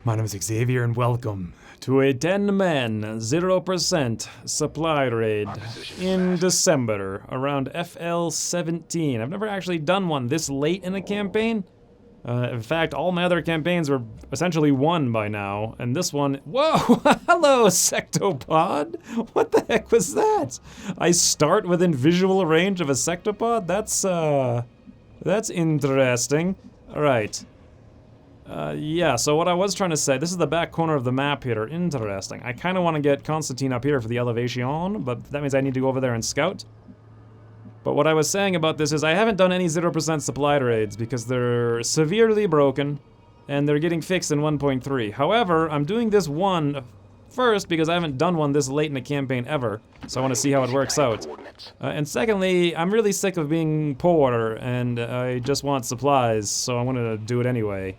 My name is Xavier and welcome to a 10-man, 0% supply raid in December around FL17. I've never actually done one this late in a campaign. In fact, all my other campaigns were essentially won by now, and this one... Whoa! Hello, Sectopod! What the heck was that? I start within visual range of a Sectopod? That's interesting. Alright. Yeah, so what I was trying to say, this is the back corner of the map here. Interesting. I kind of want to get Constantine up here for the elevation, but that means I need to go over there and scout. But what I was saying about this is I haven't done any 0% supply raids because they're severely broken and they're getting fixed in 1.3. However, I'm doing this one first because I haven't done one this late in the campaign ever, so I want to see how it works out. And secondly, I'm really sick of being poor and I just want supplies, so I want to do it anyway.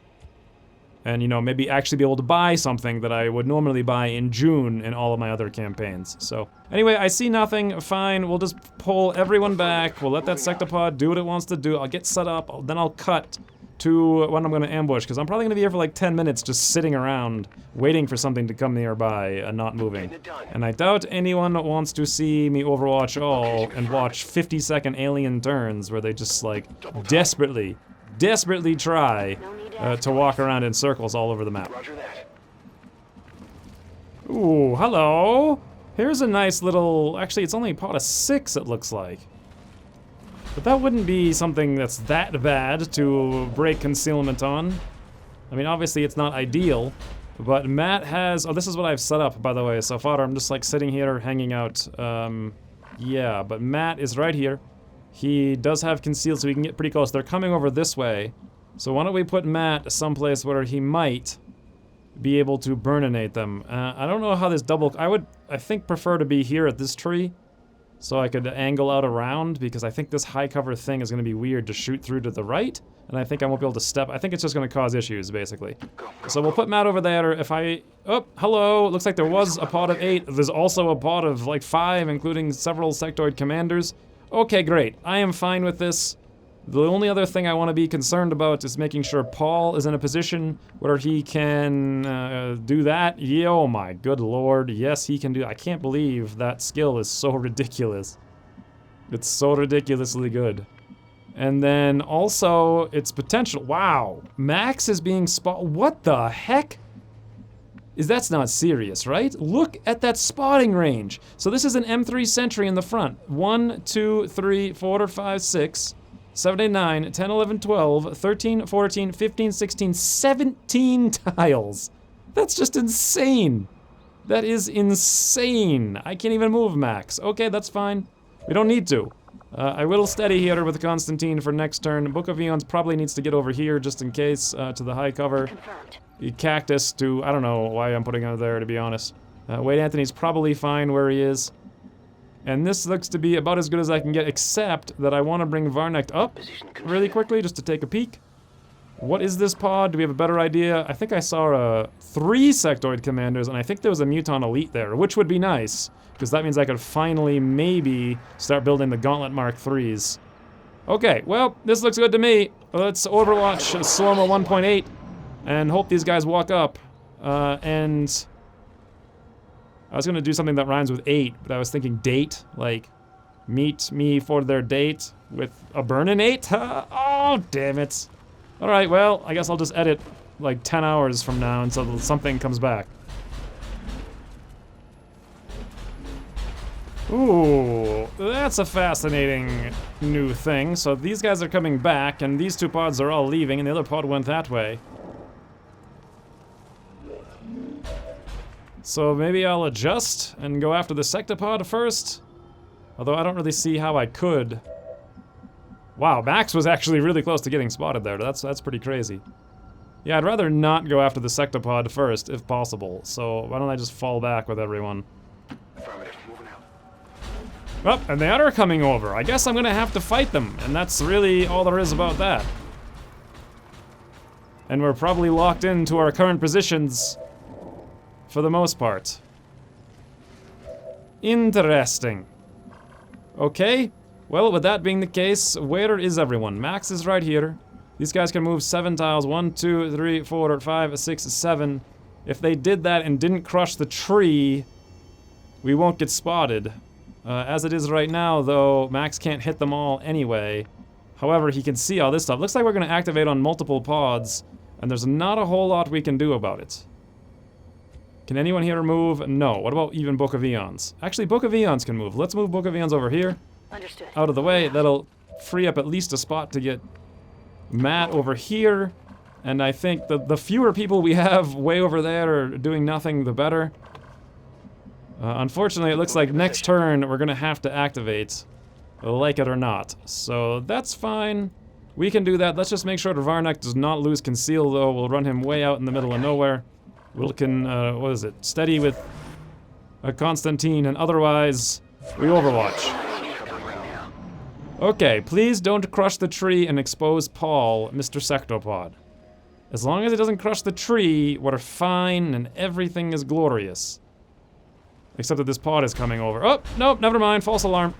And, you know, maybe actually be able to buy something that I would normally buy in June in all of my other campaigns. So, anyway, I see nothing. Fine, we'll just pull everyone back. We'll let that Sectopod do what it wants to do. I'll get set up, then I'll cut to when I'm going to ambush, because I'm probably going to be here for like 10 minutes just sitting around, waiting for something to come nearby and not moving. And I doubt anyone wants to see me overwatch all and watch 50-second alien turns where they just, like, desperately try to walk around in circles all over the map. Ooh, hello! Here's a nice little... Actually, it's only a pot of 6, it looks like. But that wouldn't be something that's that bad to break concealment on. I mean, obviously it's not ideal, but Matt has... Oh, this is what I've set up, by the way, so far I'm just like sitting here hanging out. Yeah, but Matt is right here. He does have concealed, so we can get pretty close. They're coming over this way. So why don't we put Matt someplace where he might be able to burninate them. I don't know how this double... I think prefer to be here at this tree, so I could angle out around, because I think this high cover thing is going to be weird to shoot through to the right, and I think I won't be able to step... I think it's just going to cause issues, basically. So we'll put Matt over there. If I... Oh, hello! Looks like there was a pod of 8. There's also a pod of, like, 5, including several sectoid commanders. Okay, great. I am fine with this. The only other thing I want to be concerned about is making sure Paul is in a position where he can do that. Yeah, oh my good lord, yes he can do. I can't believe that skill is so ridiculous. It's so ridiculously good. And then also its potential. Wow, Max is being what the heck? That's not serious, right? Look at that spotting range. So this is an M3 sentry in the front. 1, 2, 3, 4, 5, 6. 7, 8, 9, 10, 11, 12, 13, 14, 15, 16, 17 tiles. That's just insane. That is insane. I can't even move Max. Okay, that's fine. We don't need to. I will steady here with Constantine for next turn. Book of Eons probably needs to get over here just in case to the high cover. Cactus to... I don't know why I'm putting him there, to be honest. Wade Anthony's probably fine where he is. And this looks to be about as good as I can get, except that I want to bring Varnek up really quickly just to take a peek. What is this pod? Do we have a better idea? I think I saw 3 sectoid commanders, and I think there was a Muton Elite there, which would be nice, because that means I could finally maybe start building the Gauntlet Mark 3s. Okay, well, this looks good to me. Let's Overwatch Slow-Mo 1.8 and hope these guys walk up. And... I was gonna do something that rhymes with 8, but I was thinking date, like, meet me for their date with a burnin' 8? Oh, damn it. Alright, well, I guess I'll just edit, like, 10 hours from now until something comes back. Ooh, that's a fascinating new thing. So these guys are coming back, and these 2 pods are all leaving, and the other pod went that way. So maybe I'll adjust and go after the Sectopod first. Although I don't really see how I could. Wow, Max was actually really close to getting spotted there. That's pretty crazy. Yeah, I'd rather not go after the Sectopod first, if possible. So why don't I just fall back with everyone? Affirmative, moving out. Well, and they are coming over. I guess I'm gonna have to fight them, and that's really all there is about that. And we're probably locked into our current positions for the most part. Interesting. Okay, well, with that being the case, where is everyone? Max is right here. These guys can move 7 tiles. 1, 2, 3, 4, 5, 6, 7. If they did that and didn't crush the tree, we won't get spotted. As it is right now, though, Max can't hit them all anyway. However, he can see all this stuff. Looks like we're going to activate on multiple pods, and there's not a whole lot we can do about it. Can anyone here move? No. What about even Book of Eons? Actually, Book of Eons can move. Let's move Book of Eons over here. Understood. Out of the way. That'll free up at least a spot to get Matt over here. And I think the fewer people we have way over there are doing nothing, the better. Unfortunately, it looks like next turn we're going to have to activate, like it or not. So that's fine. We can do that. Let's just make sure Varnak does not lose conceal, though. We'll run him way out in the middle of nowhere. We can, what is it? Steady with Constantine, and otherwise, we overwatch. Okay, please don't crush the tree and expose Paul, Mr. Sectopod. As long as it doesn't crush the tree, we're fine and everything is glorious. Except that this pod is coming over. Oh, nope, never mind, false alarm.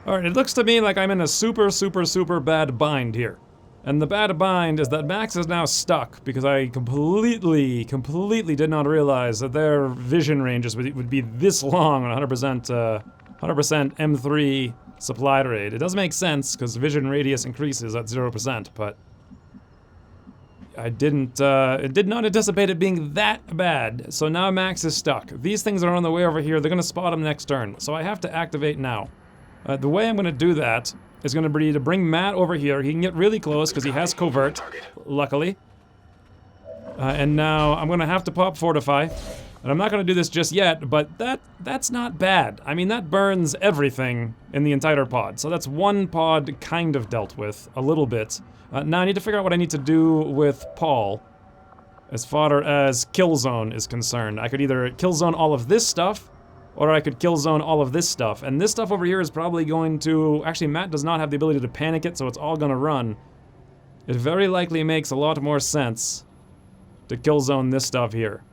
Alright, it looks to me like I'm in a super bad bind here. And the bad bind is that Max is now stuck because I completely did not realize that their vision ranges would be this long on 100% M3 supplied rate. It does make sense because vision radius increases at 0%, but I did not anticipate it being that bad. So now Max is stuck. These things are on the way over here. They're gonna spot him next turn. So I have to activate now. The way I'm gonna do that is gonna be to bring Matt over here. He can get really close because he has covert, luckily. And now I'm gonna have to pop Fortify. And I'm not gonna do this just yet, but that's not bad. I mean, that burns everything in the entire pod. So that's one pod kind of dealt with, a little bit. Now I need to figure out what I need to do with Paul as far as kill zone is concerned. I could either kill zone all of this stuff, or I could kill zone all of this stuff. And this stuff over here is probably going to... Actually, Matt does not have the ability to panic it, so it's all gonna run. It very likely makes a lot more sense to kill zone this stuff here.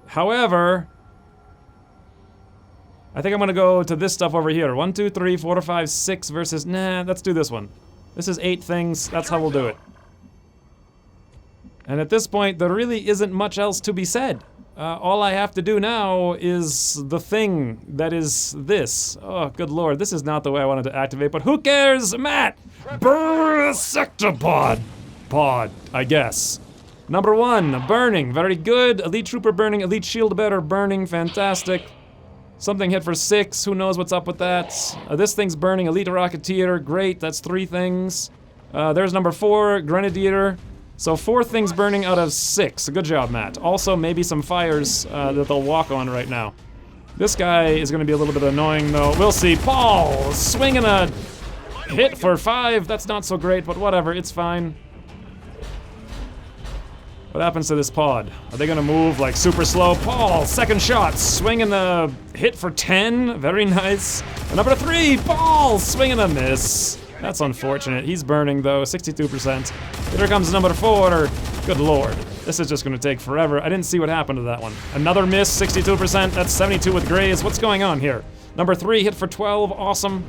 However, I think I'm gonna go to this stuff over here. 1, 2, 3, 4, 5, 6 versus... Nah, let's do this one. This is 8 things, that's how we'll do it. And at this point, there really isn't much else to be said. All I have to do now is the thing that is this. Oh, good lord, this is not the way I wanted to activate, but who cares, Matt? Brrr, Sectopod. Pod, I guess. Number 1, burning, very good. Elite Trooper burning, Elite Shield Bearer burning, fantastic. Something hit for 6, who knows what's up with that. This thing's burning, Elite Rocketeer, great, that's 3 things. There's number 4, Grenadier. So 4 things burning out of 6. Good job, Matt. Also, maybe some fires that they'll walk on right now. This guy is going to be a little bit annoying, though. We'll see. Paul swinging a hit for 5. That's not so great, but whatever. It's fine. What happens to this pod? Are they going to move like super slow? Paul, second shot, swinging a hit for 10. Very nice. And number 3, Paul swinging a miss. That's unfortunate. He's burning, though. 62%. Here comes number 4. Good lord. This is just going to take forever. I didn't see what happened to that one. Another miss, 62%. That's 72 with grays. What's going on here? Number 3 hit for 12. Awesome.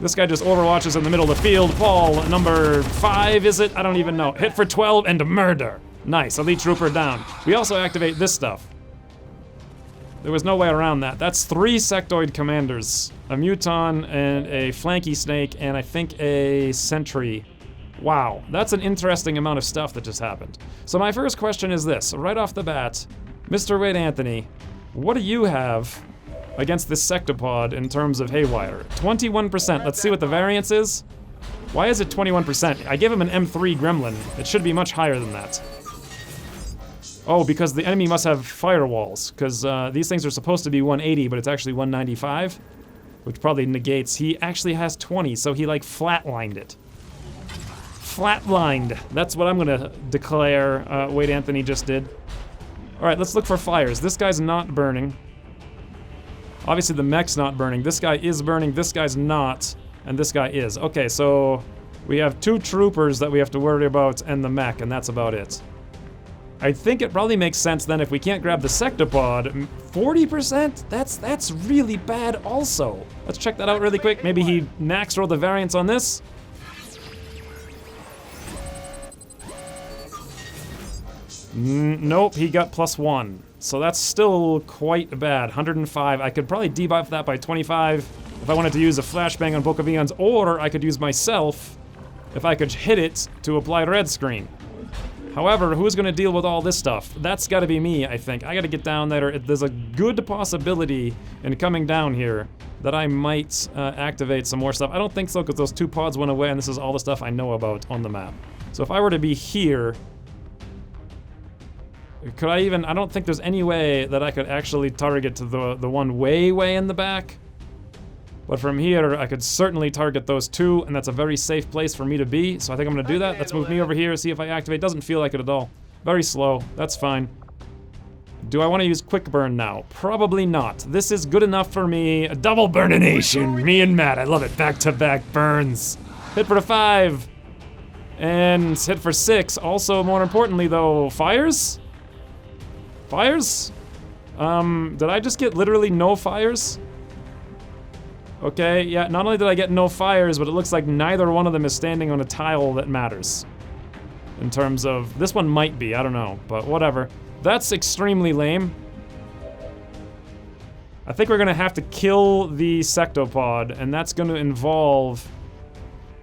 This guy just overwatches in the middle of the field. Paul, number 5, is it? I don't even know. Hit for 12 and murder. Nice. Elite Trooper down. We also activate this stuff. There was no way around that. That's 3 sectoid commanders. A Muton and a Flanky Snake and I think a Sentry. Wow, that's an interesting amount of stuff that just happened. So my first question is this, right off the bat. Mr. Wade Anthony, what do you have against this Sectopod in terms of Haywire? 21%, let's see what the variance is. Why is it 21%? I gave him an M3 Gremlin. It should be much higher than that. Oh, because the enemy must have firewalls, because these things are supposed to be 180, but it's actually 195, which probably negates. He actually has 20, so he like flatlined it. Flatlined. That's what I'm gonna declare Wade Anthony just did. All right, let's look for fires. This guy's not burning. Obviously the mech's not burning. This guy is burning, this guy's not, and this guy is. Okay, so we have 2 troopers that we have to worry about and the mech, and that's about it. I think it probably makes sense then if we can't grab the Sectopod. 40%? That's really bad also. Let's check that out really quick. Maybe he max rolled the variance on this. Nope, he got +1. So that's still quite bad. 105. I could probably debuff that by 25 if I wanted to use a flashbang on Book of Eons, or I could use myself if I could hit it to apply red screen. However, who's gonna deal with all this stuff? That's gotta be me, I think. I gotta get down there. There's a good possibility in coming down here that I might activate some more stuff. I don't think so, because those 2 pods went away, and this is all the stuff I know about on the map. So if I were to be here, could I even... I don't think there's any way that I could actually target to the one way in the back. But from here, I could certainly target those 2, and that's a very safe place for me to be. So I think I'm gonna do that. Let's move me over here, see if I activate. Doesn't feel like it at all. Very slow. That's fine. Do I want to use quick burn now? Probably not. This is good enough for me. A double burnination. Me and Matt. I love it. Back-to-back burns. Hit for the 5. And hit for 6. Also, more importantly, though, fires? Fires? Did I just get literally no fires? Okay, yeah, not only did I get no fires, but it looks like neither one of them is standing on a tile that matters. In terms of... This one might be, I don't know, but whatever. That's extremely lame. I think we're gonna have to kill the Sectopod, and that's gonna involve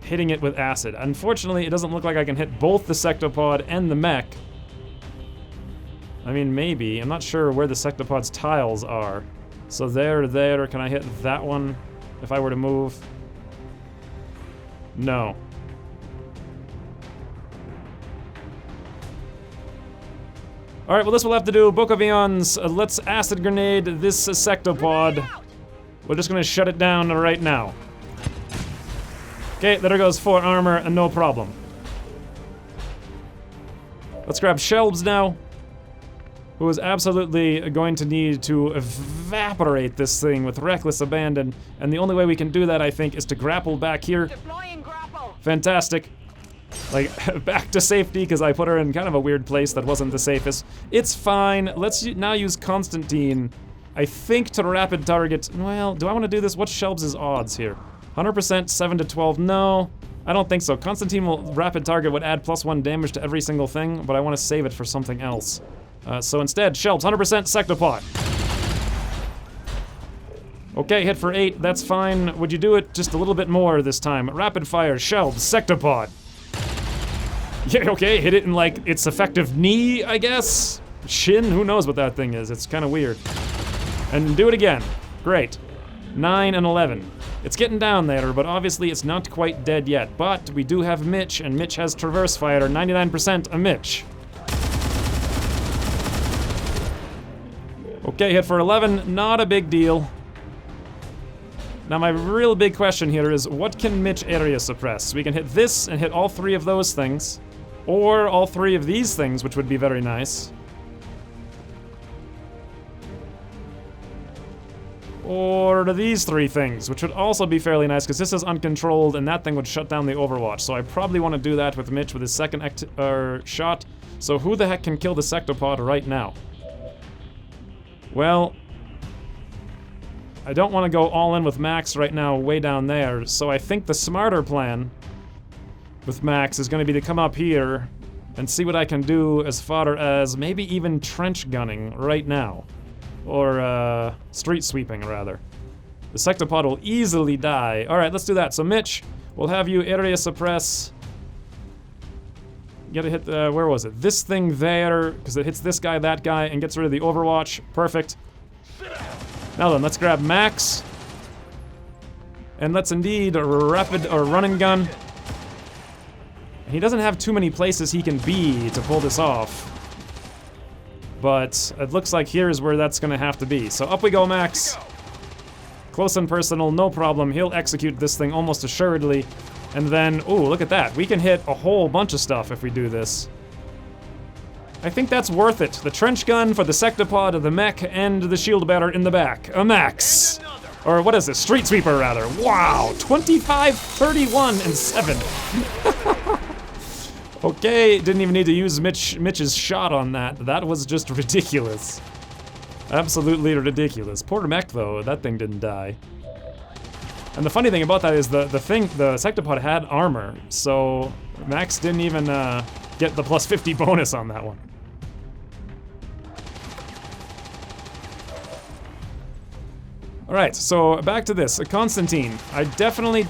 hitting it with acid. Unfortunately, it doesn't look like I can hit both the Sectopod and the mech. I mean, maybe. I'm not sure where the Sectopod's tiles are. So there. Can I hit that one if I were to move? No. Alright, well this will have to do. Book of Eons, let's acid grenade this Sectopod. We're just gonna shut it down right now. Okay, there goes 4 armor, and no problem. Let's grab Shelbs now, who is absolutely going to need to evaporate this thing with reckless abandon. And the only way we can do that, I think, is to grapple back here. Deploying grapple. Fantastic. Like, back to safety, because I put her in kind of a weird place that wasn't the safest. It's fine. Let's now use Constantine, I think, to rapid target. Well, do I want to do this? What's Shelbs' odds here? 100%, 7 to 12. No, I don't think so. Constantine will rapid target would add +1 damage to every single thing, but I want to save it for something else. So instead, Shelbs, 100% Sectopod. Okay, hit for 8, that's fine. Would you do it just a little bit more this time? Rapid fire, Shelbs, Sectopod. Yeah, okay, hit it in like its effective knee, I guess? Shin, who knows what that thing is, it's kind of weird. And do it again, great. 9 and 11. It's getting down there, but obviously it's not quite dead yet. But we do have Mitch, and Mitch has Traverse Fire, 99% a Mitch. Okay, hit for 11, not a big deal. Now my real big question here is, what can Mitch area suppress? We can hit this and hit all 3 of those things. Or all 3 of these things, which would be very nice. Or these 3 things, which would also be fairly nice, because this is uncontrolled and that thing would shut down the Overwatch. So I probably want to do that with Mitch with his second shot. So who the heck can kill the Sectopod right now? Well, I don't want to go all in with Max right now way down there, so I think the smarter plan with Max is going to be to come up here and see what I can do as far as maybe even trench gunning right now. Or, street sweeping, rather. The Sectopod will easily die. Alright, let's do that. So Mitch, we'll have you area suppress. You gotta hit, where was it? This thing there, because it hits this guy, that guy, and gets rid of the Overwatch. Perfect. Now then, let's grab Max. And let's indeed rapid or run and gun. He doesn't have too many places he can be to pull this off. But it looks like here's where that's gonna have to be. So up we go, Max. Close and personal, no problem. He'll execute this thing almost assuredly. And then, ooh, look at that. We can hit a whole bunch of stuff if we do this. I think that's worth it. The trench gun for the Sectopod, the mech, and the shield bearer in the back. A Max. Or what is this? Street sweeper, rather. Wow, 25, 31, and 7. Okay, didn't even need to use Mitch's shot on that. That was just ridiculous. Absolutely ridiculous. Poor mech though, that thing didn't die. And the funny thing about that is the Sectopod had armor, so Max didn't even get the plus 50 bonus on that one. Alright, so back to this. Constantine. I definitely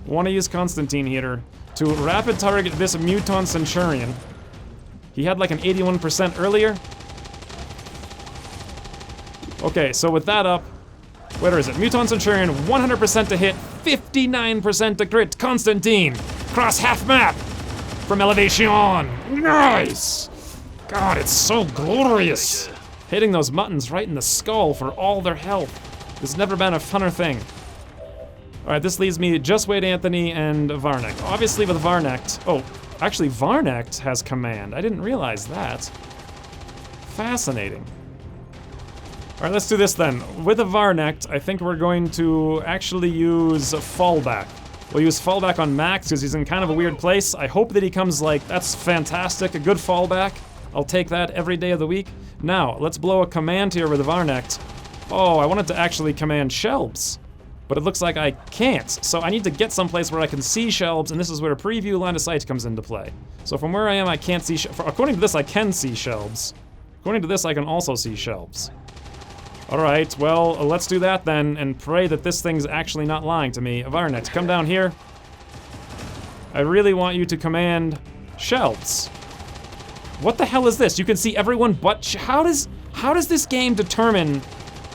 want to use Constantine here to rapid target this Muton Centurion. He had like an 81% earlier. Okay, so with that up, where is it? Muton Centurion, 100% to hit, 59% to crit. Constantine, cross half map from elevation. Nice! God, it's so glorious. Hitting those muttons right in the skull for all their health. There's never been a funner thing. Alright, this leaves me just Wade Anthony and Varnect. Obviously with Varnect, oh, actually Varnect has command. I didn't realize that. Fascinating. Alright, let's do this then. With a Varnect, I think we're going to actually use fallback. We'll use fallback on Max because he's in kind of a weird place. I hope that he comes like, that's fantastic, a good fallback. I'll take that every day of the week. Now, let's blow a command here with the Varnect. Oh, I wanted to actually command Shelbs, but it looks like I can't. So I need to get someplace where I can see Shelbs, and this is where a preview line of sight comes into play. So from where I am, I can't see according to this, I can see Shelbs. According to this, I can also see Shelbs. Alright, well, let's do that then, and pray that this thing's actually not lying to me. Varnect, come down here. I really want you to command Shelbs. What the hell is this? You can see everyone but how does this game determine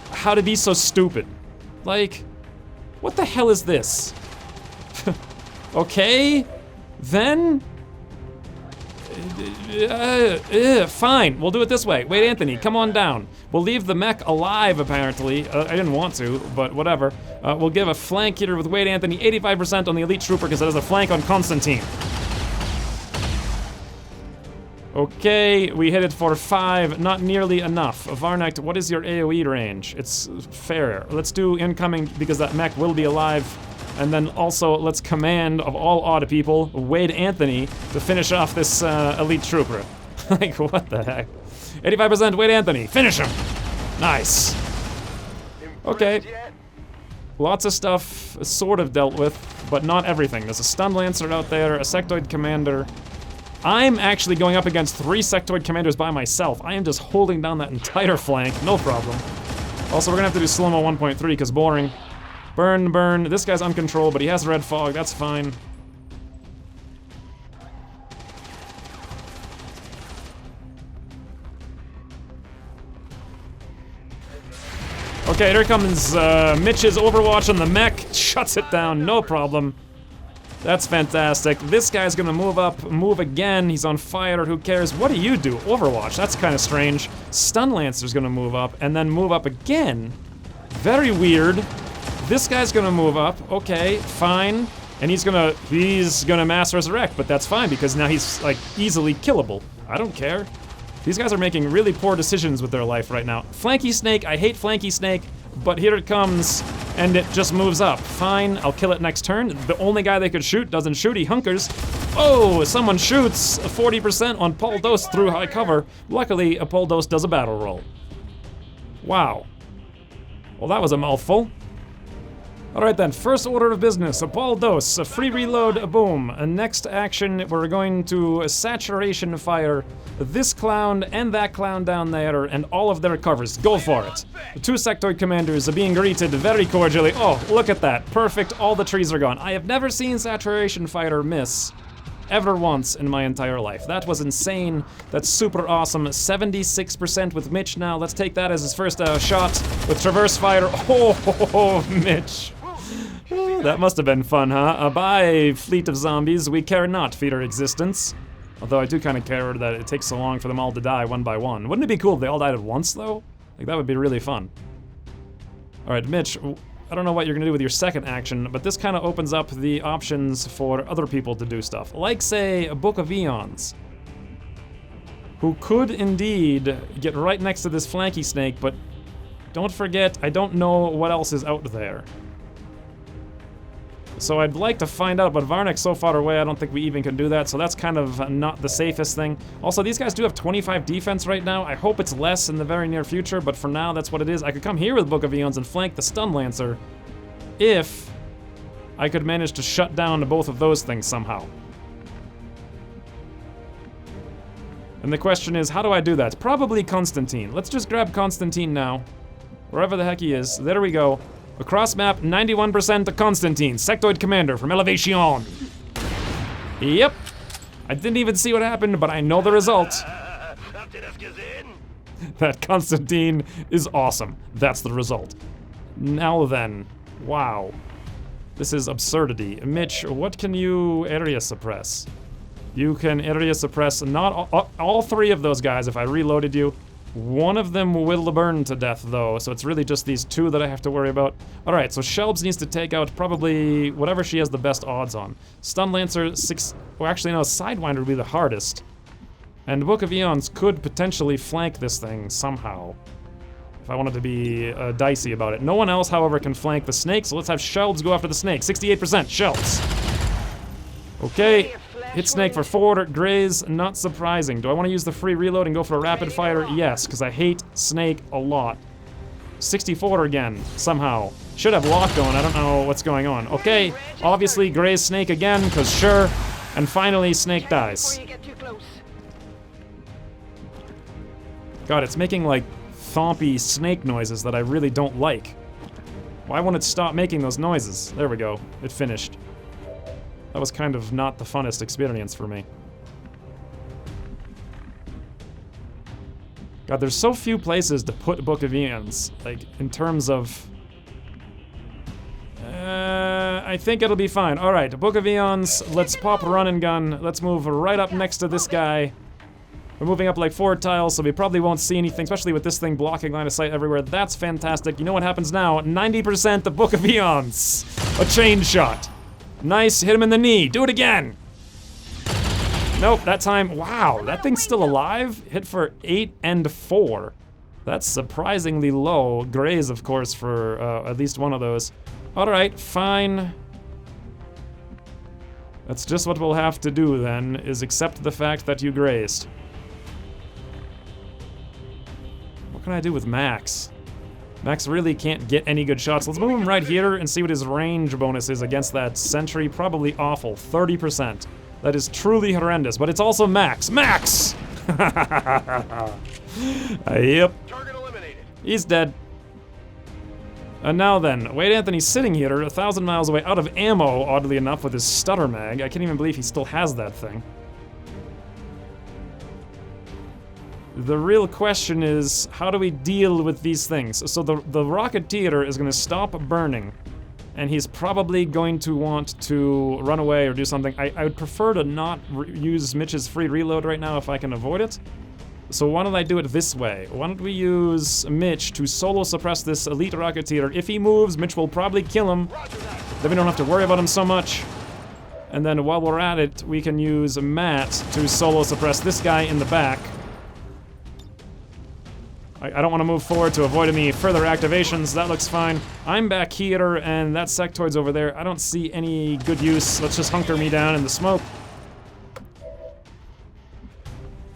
how to be so stupid? Like, what the hell is this? Okay, then fine, we'll do it this way. Wait, Anthony, come on down. We'll leave the mech alive, apparently. I didn't want to, but whatever. We'll give a flank here with Wade Anthony, 85% on the elite trooper because that is a flank on Constantine. Okay, we hit it for 5, not nearly enough. Varnect, what is your AoE range? It's fair. Let's do incoming because that mech will be alive. And then also, let's command, of all odd people, Wade Anthony to finish off this elite trooper. Like, what the heck? 85% Wade Anthony, finish him! Nice. Okay. Lots of stuff sort of dealt with, but not everything. There's a stun lancer out there, a sectoid commander. I'm actually going up against 3 sectoid commanders by myself. I am just holding down that entire flank, no problem. Also, we're gonna have to do slow-mo 1.3 because boring. Burn, burn. This guy's uncontrolled, but he has red fog, that's fine. Okay, here comes Mitch's Overwatch on the mech. Shuts it down, no problem. That's fantastic. This guy's gonna move up, move again. He's on fire, who cares? What do you do? Overwatch, that's kind of strange. Stun Lancer's gonna move up and then move up again. Very weird. This guy's gonna move up, okay, fine. And he's gonna mass resurrect, but that's fine because now he's like easily killable. I don't care. These guys are making really poor decisions with their life right now. Flanky Snake, I hate Flanky Snake, but here it comes, and it just moves up. Fine, I'll kill it next turn. The only guy they could shoot doesn't shoot, he hunkers. Oh, someone shoots 40% on Paul Dose through high cover. Luckily, Paul Dose does a battle roll. Wow. Well, that was a mouthful. Alright then, first order of business, a Paul Dose, a free reload, a boom. A next action, we're going to saturation fire this clown and that clown down there and all of their covers. Go for it. The 2 sectoid commanders are being greeted very cordially. Oh, look at that. Perfect, all the trees are gone. I have never seen saturation fire miss ever once in my entire life. That was insane. That's super awesome. 76% with Mitch now. Let's take that as his first shot with traverse fire. Oh, Mitch. That must have been fun, huh? Bye, fleet of zombies. We care not for your existence. Although I do kind of care that it takes so long for them all to die one by one. Wouldn't it be cool if they all died at once, though? Like, that would be really fun. Alright, Mitch, I don't know what you're gonna do with your second action, but this kind of opens up the options for other people to do stuff. Like, say, a Book of Eons, who could indeed get right next to this flanky snake, but don't forget, I don't know what else is out there. So I'd like to find out, but Varnik's so far away, I don't think we even can do that, so that's kind of not the safest thing. Also, these guys do have 25 defense right now. I hope it's less in the very near future, but for now, that's what it is. I could come here with Book of Eons and flank the Stun Lancer if I could manage to shut down both of those things somehow. And the question is, how do I do that? Probably Constantine. Let's just grab Constantine now. Wherever the heck he is. There we go. Across map, 91% to Constantine, Sectoid Commander from Elevation. Yep. I didn't even see what happened, but I know the result. That Constantine is awesome. That's the result. Now then. Wow. This is absurdity. Mitch, what can you area suppress? You can area suppress not all three of those guys if I reloaded you. One of them will burn to death, though, so it's really just these two that I have to worry about. Alright, so Shelbs needs to take out probably whatever she has the best odds on. Stun Lancer, 6... Well, actually, no, Sidewinder would be the hardest. And Book of Eons could potentially flank this thing somehow. If I wanted to be dicey about it. No one else, however, can flank the snake, so let's have Shelbs go after the snake. 68%, Shelbs. Okay. Hit snake for 4, graze, not surprising. Do I want to use the free reload and go for a rapid fire? Yes, because I hate snake a lot. 64 again, somehow. Should have lock going, I don't know what's going on. Okay, obviously graze snake again, because sure. And finally, snake dies. God, it's making like thompy snake noises that I really don't like. Why won't it stop making those noises? There we go, it finished. That was kind of not the funnest experience for me. God, there's so few places to put Book of Eons, like, in terms of... I think it'll be fine. Alright, Book of Eons, let's pop run and gun. Let's move right up next to this guy. We're moving up like 4 tiles, so we probably won't see anything, especially with this thing blocking line of sight everywhere. That's fantastic. You know what happens now? 90% the Book of Eons. A chain shot. Nice, hit him in the knee. Do it again. Nope, that time, wow, that thing's still alive. Hit for 8 and 4. That's surprisingly low. Graze, of course, for at least one of those. All right, fine. That's just what we'll have to do then, is accept the fact that you grazed. What can I do with Max? Max really can't get any good shots. Let's move him right here and see what his range bonus is against that sentry. Probably awful, 30%. That is truly horrendous, but it's also Max. Max! Yep. Target eliminated. He's dead. And now then, Wade Anthony's sitting here 1,000 miles away, out of ammo, oddly enough, with his stutter mag. I can't even believe he still has that thing. The real question is, how do we deal with these things? So the rocket theater is gonna stop burning, and he's probably going to want to run away or do something. I would prefer to not use Mitch's free reload right now if I can avoid it. So why don't I do it this way? Why don't we use Mitch to solo suppress this elite rocket theater? If he moves, Mitch will probably kill him. Then we don't have to worry about him so much. And then while we're at it, we can use Matt to solo suppress this guy in the back. I don't want to move forward to avoid any further activations. That looks fine. I'm back here, and that sectoid's over there. I don't see any good use. Let's just hunker me down in the smoke.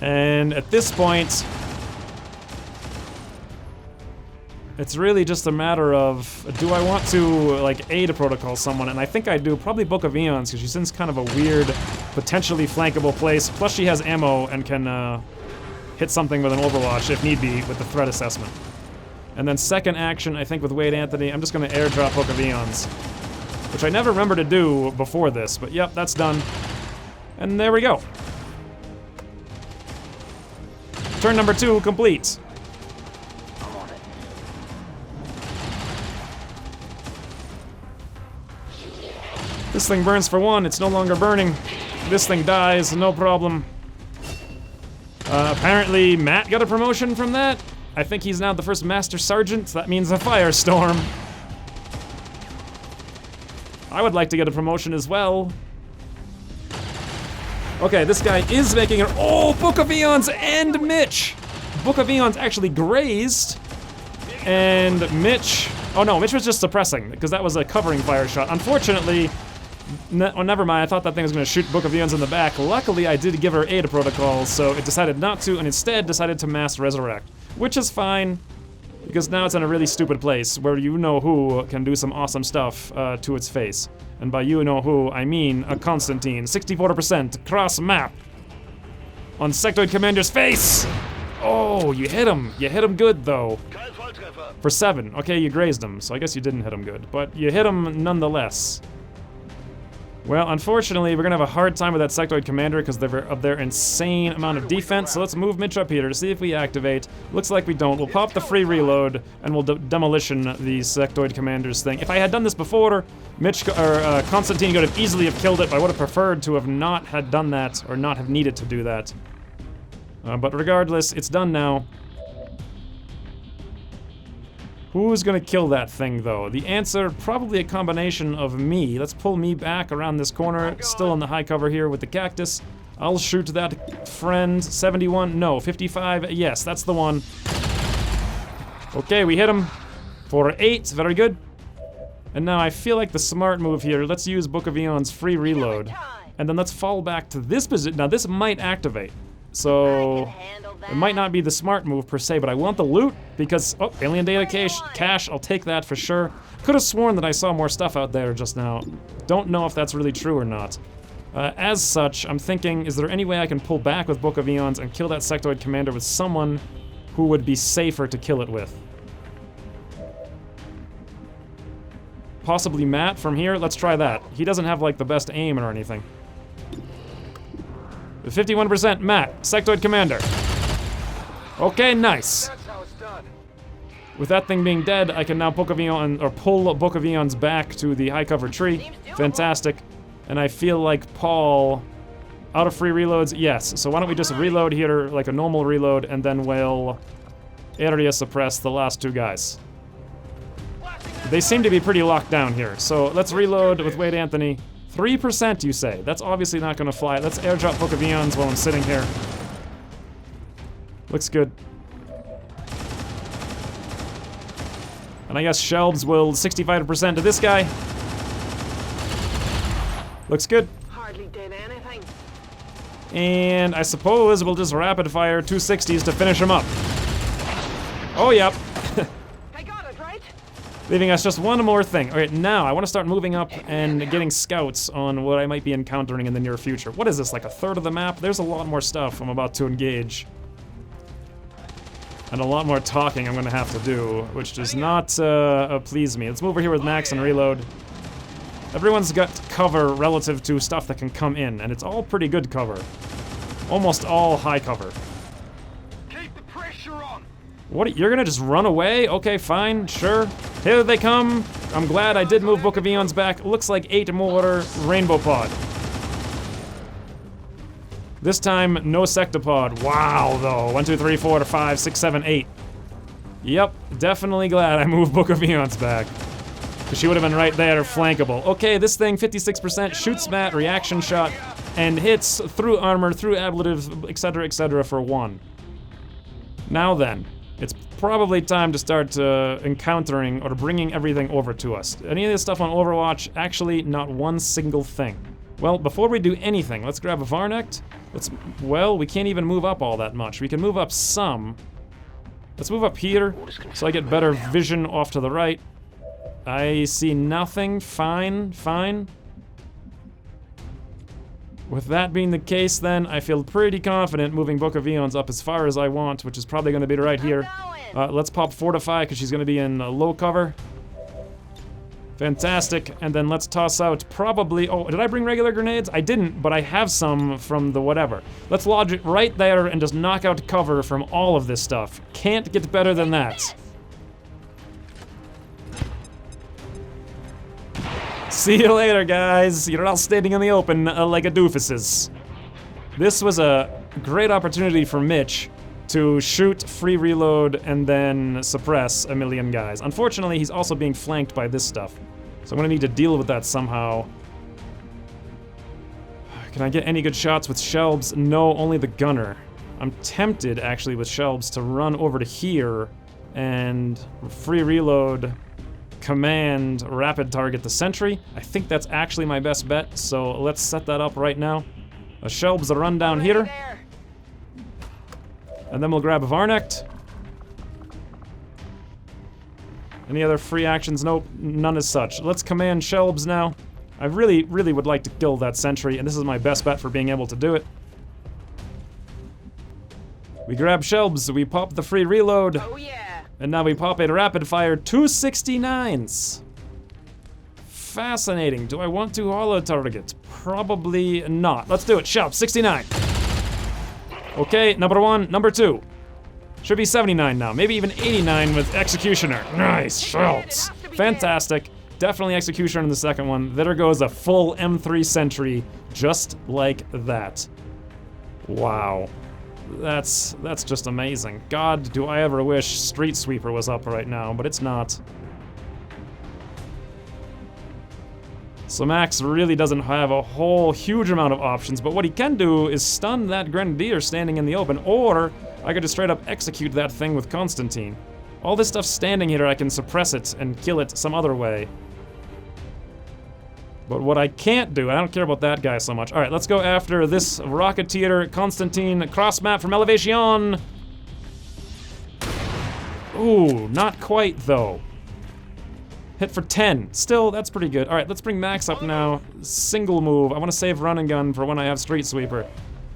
And at this point, it's really just a matter of, do I want to, like, aid protocol someone? And I think I do. Probably Book of Eons, because she's in kind of a weird, potentially flankable place. Plus she has ammo and can, hit something with an overwatch if need be with the threat assessment. And then second action, I think with Wade Anthony, I'm just gonna airdrop Book of Eons. Which I never remember to do before this, but yep, that's done. And there we go. Turn number 2 complete. I'm on it. This thing burns for 1, it's no longer burning. This thing dies, no problem. Apparently Matt got a promotion from that. I think he's now the first Master Sergeant. That means a firestorm. I would like to get a promotion as well. Okay, this guy is making it. Oh, Book of Eons and Mitch. Book of Eons actually grazed. And Mitch... Oh no, Mitch was just suppressing, because that was a covering fire shot. Unfortunately, Oh, never mind. I thought that thing was going to shoot Book of Eons in the back. Luckily, I did give her Ada Protocol, so it decided not to, and instead decided to mass resurrect. Which is fine, because now it's in a really stupid place where you-know-who can do some awesome stuff to its face. And by you-know-who, I mean a Constantine. 64% cross-map on Sectoid Commander's face! Oh, you hit him. You hit him good, though. For 7. Okay, you grazed him, so I guess you didn't hit him good. But you hit him nonetheless. Well, unfortunately, we're gonna have a hard time with that Sectoid Commander because of their insane amount of defense. So let's move Mitch up here to see if we activate. Looks like we don't. We'll pop the free reload and we'll demolition the Sectoid Commander's thing. If I had done this before, Constantine could have easily have killed it, but I would have preferred to have not had done that or not have needed to do that. But regardless, it's done now. Who's gonna kill that thing, though? The answer, probably a combination of me. Let's pull me back around this corner, still in the high cover here with the cactus. I'll shoot that friend. 71, no, 55, yes, that's the one. Okay, we hit him for 8, very good. And now I feel like the smart move here, let's use Book of Eon's free reload. And then let's fall back to this position. Now this might activate. So, it might not be the smart move per se, but I want the loot because, oh, alien data cache, I'll take that for sure. Could have sworn that I saw more stuff out there just now. Don't know if that's really true or not. As such, I'm thinking, is there any way I can pull back with Book of Eons and kill that Sectoid Commander with someone who would be safer to kill it with? Possibly Matt from here? Let's try that. He doesn't have, like, the best aim or anything. 51% Matt, Sectoid Commander. Okay, nice. That's how it's done. With that thing being dead, I can now Book of Eon, or pull Book of Eons back to the high cover tree. Fantastic. And I feel like Paul, out of free reloads, yes. So why don't we just reload here like a normal reload, and then we'll area suppress the last 2 guys. They seem to be pretty locked down here. So let's reload with Wade Anthony. 3% you say. That's obviously not gonna fly. Let's airdrop Book of Eons while I'm sitting here. Looks good. And I guess Shelves will 65% to this guy. Looks good. Hardly did anything. And I suppose we'll just rapid fire 260s to finish him up. Oh, yep. I got it, right? Leaving us just one more thing. Alright, now I want to start moving up and getting scouts on what I might be encountering in the near future. What is this, like a third of the map? There's a lot more stuff I'm about to engage. And a lot more talking I'm gonna have to do, which does not please me. Let's move over here with Max and reload. Everyone's got cover relative to stuff that can come in, and it's all pretty good cover. Almost all high cover. Keep the pressure on. What, you're gonna just run away? Okay, fine, sure. Here they come. I'm glad I did move Book of Eons back. Looks like 8 more Rainbow Pod. This time, no Sectopod. Wow, though. 1, 2, 3, 4, 5, 6, 7, 8. Yep, definitely glad I moved Book of Eons back. Because she would have been right there, flankable. Okay, this thing, 56%, shoots Matt, reaction shot, and hits through armor, through ablative, etc., for 1. Now then, it's probably time to start encountering or bringing everything over to us. Any of this stuff on Overwatch, actually not one single thing. Well, before we do anything, let's grab a Varnect. Well, we can't even move up all that much. We can move up some. Let's move up here, so I get better vision off to the right. I see nothing. Fine, fine. With that being the case, then, I feel pretty confident moving Book of Eons up as far as I want, which is probably going to be right here. Let's pop Fortify, because she's going to be in low cover. Fantastic, and then let's toss out probably... Oh, did I bring regular grenades? I didn't, but I have some from the whatever. Let's lodge it right there and just knock out cover from all of this stuff. Can't get better than that. See you later, guys. You're all standing in the open like a doofuses. This was a great opportunity for Mitch to shoot, free reload, and then suppress a million guys. Unfortunately, he's also being flanked by this stuff. So I'm gonna need to deal with that somehow. Can I get any good shots with Shelbs? No, only the gunner. I'm tempted, actually, with Shelbs to run over to here and free reload command rapid target the sentry. I think that's actually my best bet, so let's set that up right now. A Shelbs a run down here, There. and then we'll grab a Varnect. Any other free actions? Nope, none as such. Let's command Shelbs now. I really, really would like to kill that sentry, and this is my best bet for being able to do it. We grab Shelbs, we pop the free reload, Oh yeah. and now we pop a rapid fire 269s. Fascinating. Do I want to holo target? Probably not. Let's do it. Shelbs, 69. Okay, number one. Number two. Should be 79 now. Maybe even 89 with Executioner. Nice, Shelbs. Fantastic. Definitely Executioner in the second one. There goes a full M3 sentry, just like that. Wow. That's just amazing. God, do I ever wish Street Sweeper was up right now, but it's not. So Max really doesn't have a whole huge amount of options, but what he can do is stun that Grenadier standing in the open, or I could just straight up execute that thing with Constantine. All this stuff standing here, I can suppress it and kill it some other way. But what I can't do, I don't care about that guy so much. Alright, let's go after this Rocketeer, Constantine, cross map from Elevation. Ooh, not quite though. Hit for 10. Still, that's pretty good. Alright, let's bring Max up now. Single move. I want to save Run and Gun for when I have Street Sweeper.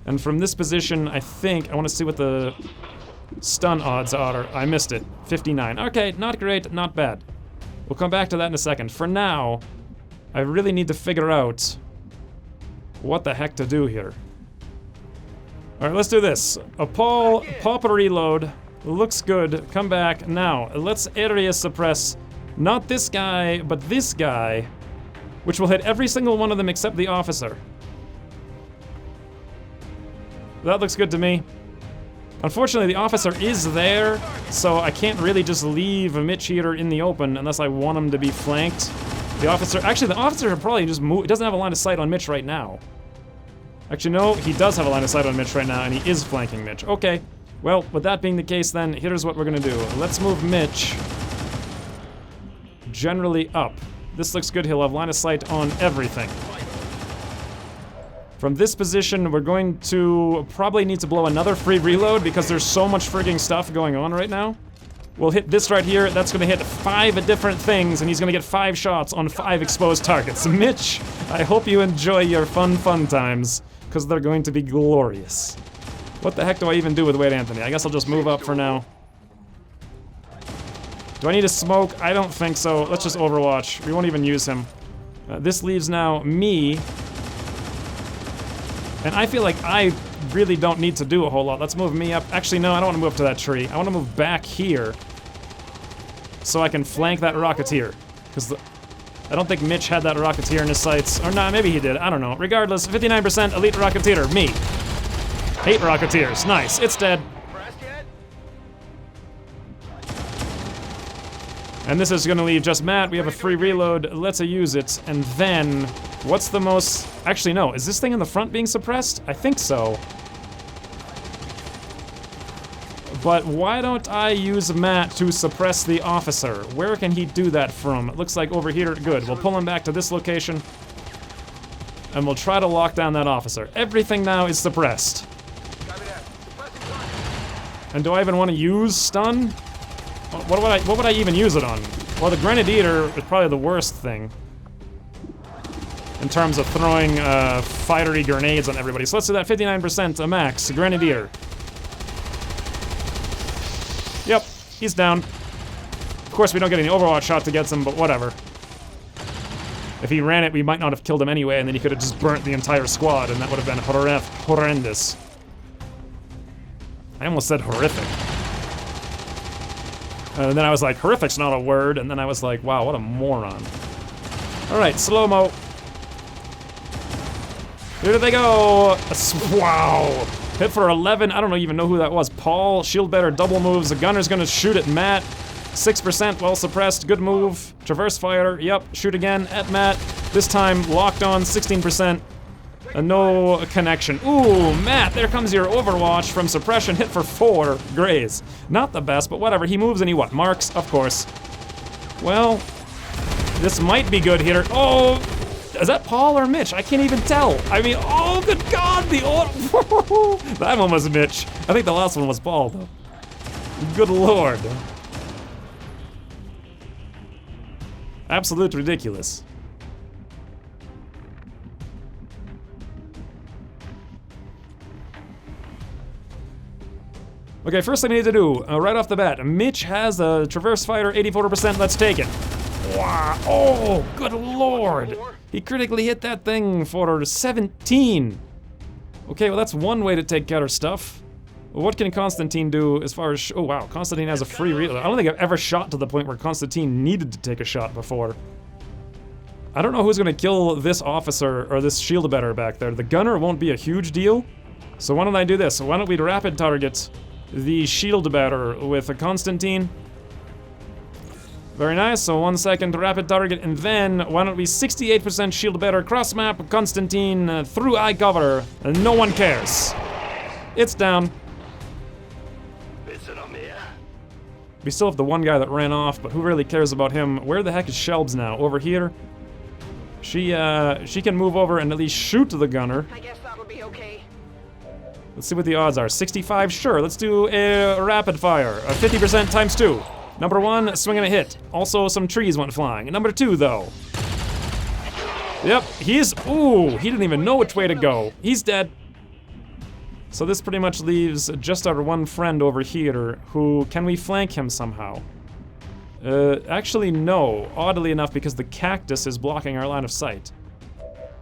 And from this position, I think, I want to see what the stun odds are. I missed it. 59. Okay, not great, not bad. We'll come back to that in a second. For now, I really need to figure out what the heck to do here. Alright, let's do this. Pop a reload. Looks good. Come back. Now, let's area suppress not this guy, but this guy, which will hit every single one of them except the officer. That looks good to me. Unfortunately, the officer is there, so I can't really just leave a Mitch Heater in the open unless I want him to be flanked. The officer should probably just move. He doesn't have a line of sight on Mitch right now. Actually, no, he does have a line of sight on Mitch right now, and he is flanking Mitch. Okay, well, with that being the case then, here's what we're gonna do. Let's move Mitch generally up. This looks good. He'll have line of sight on everything. From this position, we're going to probably need to blow another free reload because there's so much frigging stuff going on right now. We'll hit this right here. That's going to hit 5 different things, and he's going to get 5 shots on 5 exposed targets. Mitch, I hope you enjoy your fun times, because they're going to be glorious. What the heck do I even do with Wade Anthony? I guess I'll just move up for now. Do I need to smoke? I don't think so. Let's just Overwatch. We won't even use him. This leaves now me. And I feel like I really don't need to do a whole lot. Let's move me up. Actually, no, I don't want to move up to that tree. I want to move back here so I can flank that Rocketeer. Because I don't think Mitch had that Rocketeer in his sights. Or nah, maybe he did. I don't know. Regardless, 59% Elite Rocketeer. Me. 8 Rocketeers. Nice. It's dead. And this is going to leave just Matt. We have a free reload. Let's use it. And then, what's the most... Actually, no. Is this thing in the front being suppressed? I think so. But why don't I use Matt to suppress the officer? Where can he do that from? It looks like over here. Good. We'll pull him back to this location. And we'll try to lock down that officer. Everything now is suppressed. And do I even want to use stun? What would I even use it on? Well, the Grenadier is probably the worst thing in terms of throwing fiery grenades on everybody. So let's do that. 59% max. Grenadier. Yep, he's down. Of course, we don't get any Overwatch shot to get him, but whatever. If he ran it, we might not have killed him anyway, and then he could have just burnt the entire squad, and that would have been horrendous. I almost said horrific. And then I was like, horrific's not a word, and then I was like, wow, what a moron. Alright, slow-mo. Here they go! Wow! Hit for 11, I don't even know who that was. Paul, shield better, double moves. The gunner's gonna shoot at Matt. 6%, well suppressed, good move. Traverse fire, yep, shoot again at Matt. This time, locked on, 16%. No connection. Ooh, Matt, there comes your Overwatch from suppression. Hit for 4. Graze. Not the best, but whatever. He moves and he what? Marks? Of course. Well, This might be good here. Oh, is that Paul or Mitch? I can't even tell. I mean, oh, good God, the auto. That one was Mitch. I think the last one was Paul, though. Good Lord. Absolute ridiculous. Okay, first thing we need to do, right off the bat, Mitch has a Traverse Fighter, 84%, let's take it. Wow, oh, good Lord. He critically hit that thing for 17. Okay, well that's one way to take counter stuff. What can Constantine do as far as, oh wow, Constantine has a free reload. I don't think I've ever shot to the point where Constantine needed to take a shot before. I don't know who's gonna kill this officer or this shield bearer back there. The gunner won't be a huge deal. So why don't I do this? Why don't we rapid target the shield bearer with a Constantine? Very nice, so 1 second rapid target, and then why don't we 68% shield bearer cross map Constantine through eye cover, and no one cares. It's down. We still have the one guy that ran off, but who really cares about him? Where the heck is Shelbs now? Over here? She can move over and at least shoot the gunner. I guess that'll be okay. Let's see what the odds are. 65, sure. Let's do a rapid fire. 50% times 2. Number 1, swing and a hit. Also, some trees went flying. Number 2, though. Yep, ooh, he didn't even know which way to go. He's dead. So this pretty much leaves just our one friend over here who, can we flank him somehow? Actually, no. Oddly enough, because the cactus is blocking our line of sight.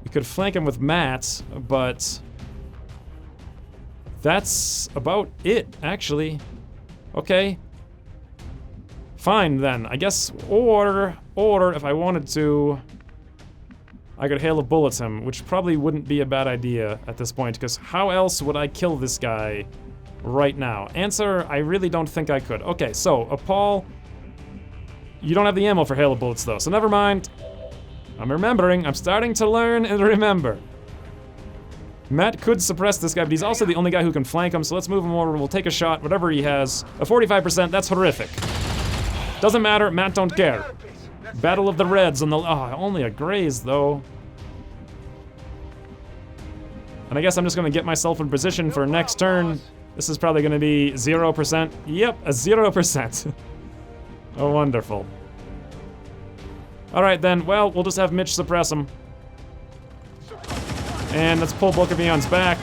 We could flank him with Matt, but that's about it, actually. Okay. Fine, then. I guess, or if I wanted to, I could hail of bullets him, which probably wouldn't be a bad idea at this point, because how else would I kill this guy right now? Answer, I really don't think I could. Okay, so, Paul, you don't have the ammo for hail of bullets, though, so never mind. I'm remembering. I'm starting to learn and remember. Matt could suppress this guy, but he's also the only guy who can flank him, so let's move him over. We'll take a shot, whatever he has. A 45%, that's horrific. Doesn't matter, Matt don't care. Battle of the Reds on the, only a graze, though. And I guess I'm just gonna get myself in position for next turn. This is probably gonna be 0%. Yep, a 0%. Oh, wonderful. Alright then, well, we'll just have Mitch suppress him. And let's pull Bokavian's back.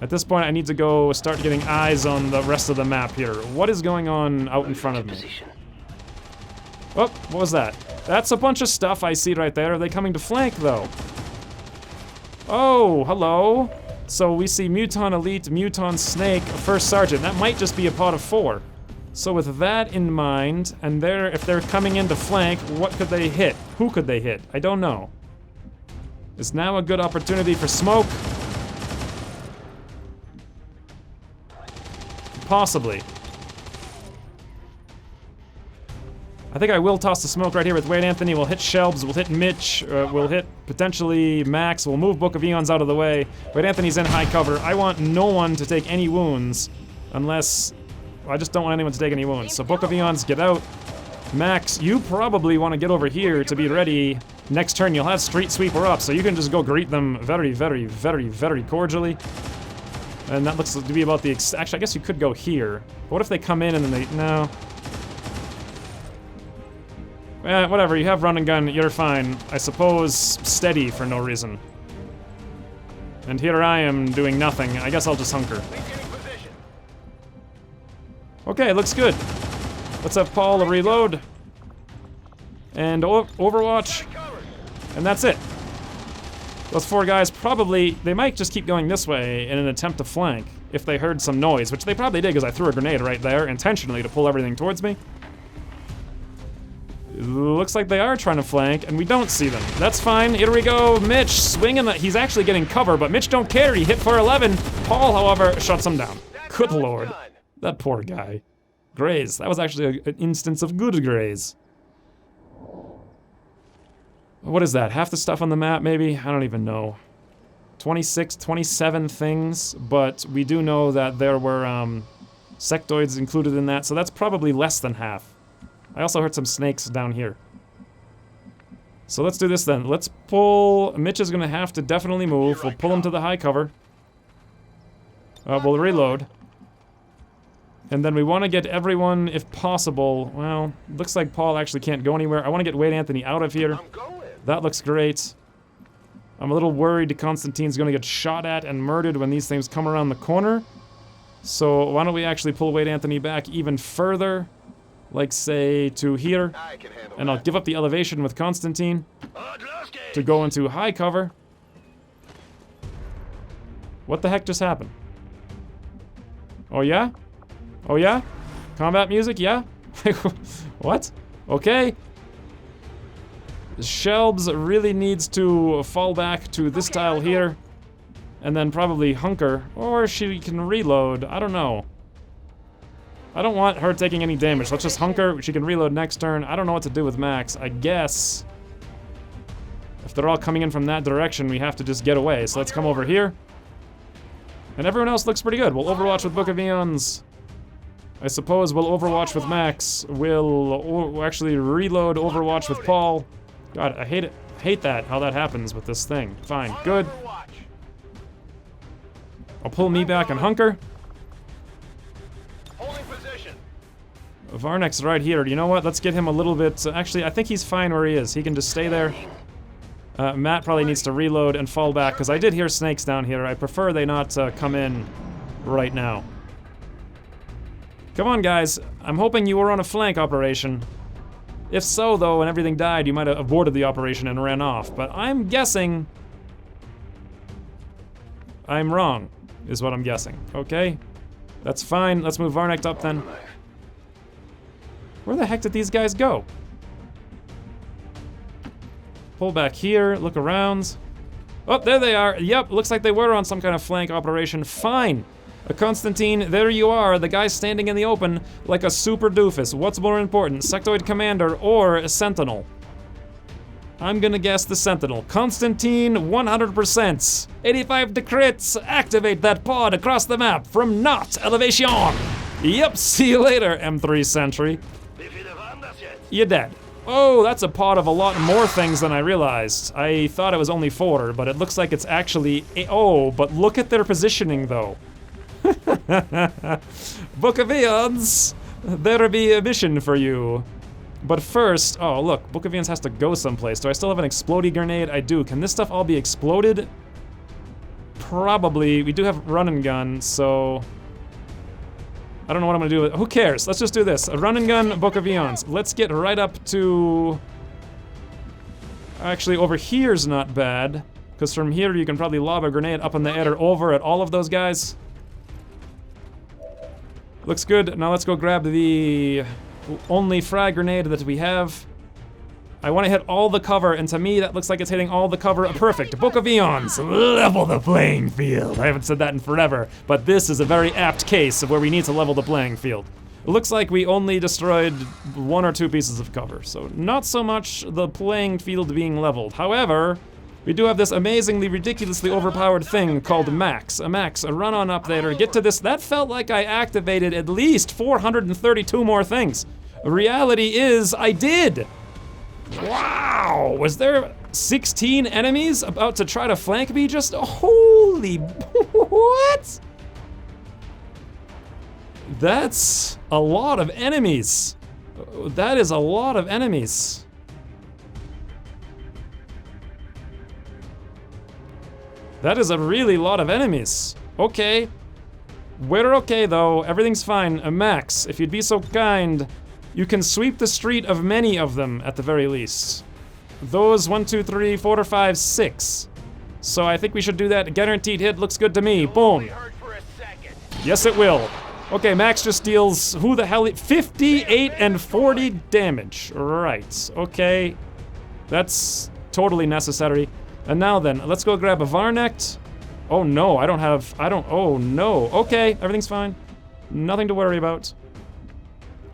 At this point, I need to go start getting eyes on the rest of the map here. What is going on out in front of me? Oh, what was that? That's a bunch of stuff I see right there. Are they coming to flank, though? Oh, hello. So we see Muton Elite, Muton Snake, First Sergeant. That might just be a pot of 4. So with that in mind, and if they're coming in to flank, what could they hit? Who could they hit? I don't know. Is now a good opportunity for smoke? Possibly. I think I will toss the smoke right here with Wade Anthony. We'll hit Shelbs, we'll hit Mitch, we'll hit potentially Max, we'll move Book of Eons out of the way. Wade Anthony's in high cover. I want no one to take any wounds unless, I just don't want anyone to take any wounds. So Book of Eons, get out. Max, you probably want to get over here to be ready. Next turn you'll have Street Sweeper up, so you can just go greet them very, very, very, very cordially. And that looks to be about the, actually I guess you could go here. But what if they come in and then they, no. Whatever, you have run and gun, you're fine. I suppose steady for no reason. And here I am doing nothing. I guess I'll just hunker. Okay, looks good. Let's have Paul reload. And Overwatch. And that's it. Those 4 guys probably, they might just keep going this way in an attempt to flank if they heard some noise, which they probably did because I threw a grenade right there intentionally to pull everything towards me. Looks like they are trying to flank, and we don't see them. That's fine. Here we go. Mitch swinging. He's actually getting cover, but Mitch don't care. He hit for 11. Paul, however, shuts him down. Good lord. That poor guy. Graze. That was actually an instance of good graze. What is that? Half the stuff on the map, maybe? I don't even know. 26, 27 things, but we do know that there were sectoids included in that, so that's probably less than half. I also heard some snakes down here. So let's do this then. Let's pull... Mitch is gonna have to definitely move. We'll pull him to the high cover. We'll reload. And then we want to get everyone, if possible... Well, looks like Paul actually can't go anywhere. I want to get Wade Anthony out of here. That looks great. I'm a little worried Constantine's gonna get shot at and murdered when these things come around the corner. So why don't we actually pull Wade Anthony back even further? Like, say, to here. And I'll give up the elevation with Constantine to go into high cover. What the heck just happened? Oh yeah? Oh yeah? Combat music, yeah? What? Okay. Shelbs really needs to fall back to this tile here. And then probably hunker. Or she can reload. I don't know. I don't want her taking any damage. Let's just hunker. She can reload next turn. I don't know what to do with Max. I guess if they're all coming in from that direction, we have to just get away. So let's come over here. And everyone else looks pretty good. We'll Overwatch with Book of Eons. I suppose we'll Overwatch with Max. We'll actually reload Overwatch with Paul. God, I hate it. I hate that, how that happens with this thing. Fine, good. I'll pull me back and hunker. Varnek's right here. You know what? Let's get him a little bit... actually, I think he's fine where he is. He can just stay there. Matt probably needs to reload and fall back, because I did hear snakes down here. I prefer they not come in right now. Come on, guys. I'm hoping you were on a flank operation. If so, though, and everything died, you might have aborted the operation and ran off. But I'm guessing... I'm wrong, is what I'm guessing. Okay? That's fine. Let's move Varnek up, then. Where the heck did these guys go? Pull back here, look around. Oh, there they are. Yep, looks like they were on some kind of flank operation. Fine. Constantine, there you are, the guy standing in the open like a super doofus. What's more important, Sectoid Commander or a Sentinel? I'm gonna guess the Sentinel. Constantine, 100%. 85 to crits. Activate that pod across the map from not elevation. Yep, see you later, M3 Sentry. You're dead. Oh, that's a pod of a lot more things than I realized. I thought it was only 4, but it looks like it's actually... Oh, but look at their positioning, though. Book of Eons, there'll be a mission for you. But first... Oh, look, Book of Eons has to go someplace. Do I still have an explodey grenade? I do. Can this stuff all be exploded? Probably. We do have run and gun, so... I don't know what I'm gonna do with it. Who cares? Let's just do this. A run and gun, Book of Eons. Let's get right up to... Actually, over here's not bad. Because from here you can probably lob a grenade up in the air over at all of those guys. Looks good. Now let's go grab the only frag grenade that we have. I want to hit all the cover, and to me that looks like it's hitting all the cover. Perfect. Book of Eons. Level the playing field. I haven't said that in forever, but this is a very apt case of where we need to level the playing field. It looks like we only destroyed 1 or 2 pieces of cover, so not so much the playing field being leveled. However, we do have this amazingly, ridiculously overpowered thing called Max. Max, run on up there, get to this. That felt like I activated at least 432 more things. Reality is, I did. Wow, was there 16 enemies about to try to flank me? Just holy, what? That's a lot of enemies. That is a lot of enemies. That is a really lot of enemies. Okay. We're okay though, everything's fine. Max, if you'd be so kind, you can sweep the street of many of them at the very least. Those 1, 2, 3, 4, 5, 6. So I think we should do that. Guaranteed hit looks good to me. Boom. Yes, it will. Okay, Max just deals, who the hell, 58 and 40 damage. Right, okay. That's totally necessary. And now then, let's go grab a Varnect. Oh no, oh no. Okay, everything's fine. Nothing to worry about.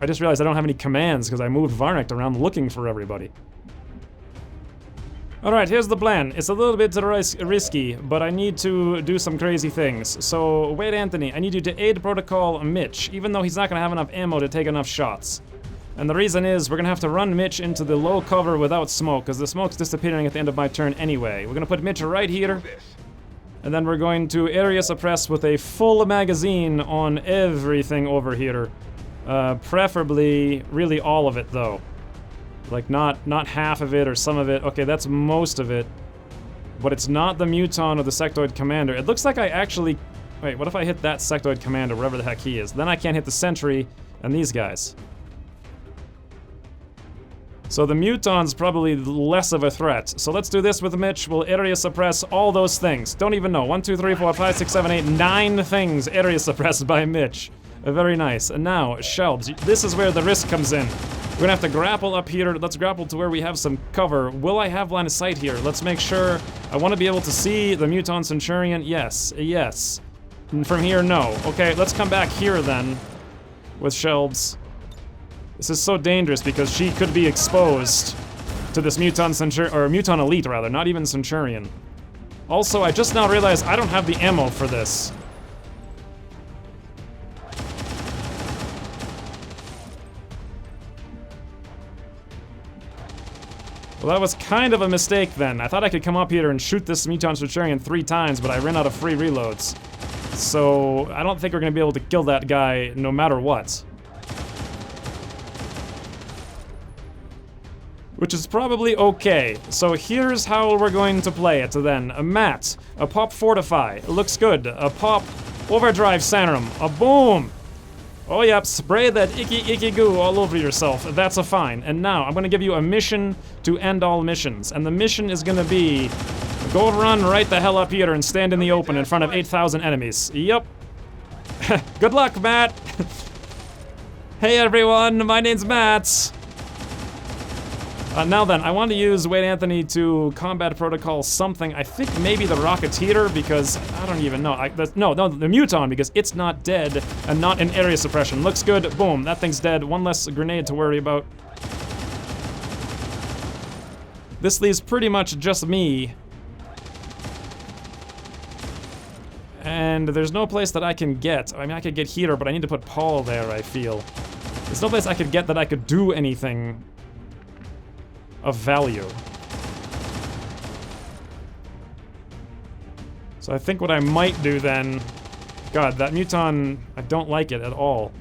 I just realized I don't have any commands because I moved Varnect around looking for everybody. Alright, here's the plan. It's a little bit risky, but I need to do some crazy things. So, wait, Anthony, I need you to aid Protocol Mitch, even though he's not gonna have enough ammo to take enough shots. And the reason is we're gonna have to run Mitch into the low cover without smoke, because the smoke's disappearing at the end of my turn anyway. We're gonna put Mitch right here, and then we're going to area suppress with a full magazine on everything over here. Preferably, really all of it though. Like not half of it or some of it. Okay, that's most of it. But it's not the Muton or the Sectoid Commander. It looks like I actually... Wait, what if I hit that Sectoid Commander, wherever the heck he is? Then I can't hit the Sentry and these guys. So the Muton's probably less of a threat. So let's do this with Mitch. We'll area suppress all those things. Don't even know. 1, 2, 3, 4, 5, 6, 7, 8, 9 things area suppressed by Mitch. Very nice. And now, shelves. This is where the risk comes in. We're gonna have to grapple up here. Let's grapple to where we have some cover. Will I have line of sight here? Let's make sure. I want to be able to see the Muton Centurion. Yes. Yes. And from here, no. Okay, let's come back here then with shelves. This is so dangerous because she could be exposed to this Muton Centurion, or Muton Elite rather, not even Centurion. Also, I just now realized I don't have the ammo for this. Well, that was kind of a mistake then. I thought I could come up here and shoot this Muton Centurion 3 times, but I ran out of free reloads. So, I don't think we're gonna be able to kill that guy no matter what. Which is probably okay. So here's how we're going to play it then. A Mat, a Pop Fortify, looks good. A Pop Overdrive Sanrum, a Boom! Oh yep, spray that icky goo all over yourself. That's a fine. And now, I'm gonna give you a mission to end all missions. And the mission is gonna be... Go run right the hell up here and stand in the open in front of 8,000 enemies. Yep. Good luck, Matt! Hey everyone, my name's Matt! Now then, I want to use Wade Anthony to combat protocol something. I think maybe the Rocketeer, because I don't even know. No, the Muton, because it's not dead and not in area suppression. Looks good. Boom, that thing's dead. One less grenade to worry about. This leaves pretty much just me. And there's no place that I can get. I mean, I could get here, but I need to put Paul there, I feel. There's no place I could get that I could do anything of value. So I think what I might do then... God, that Muton, I don't like it at all.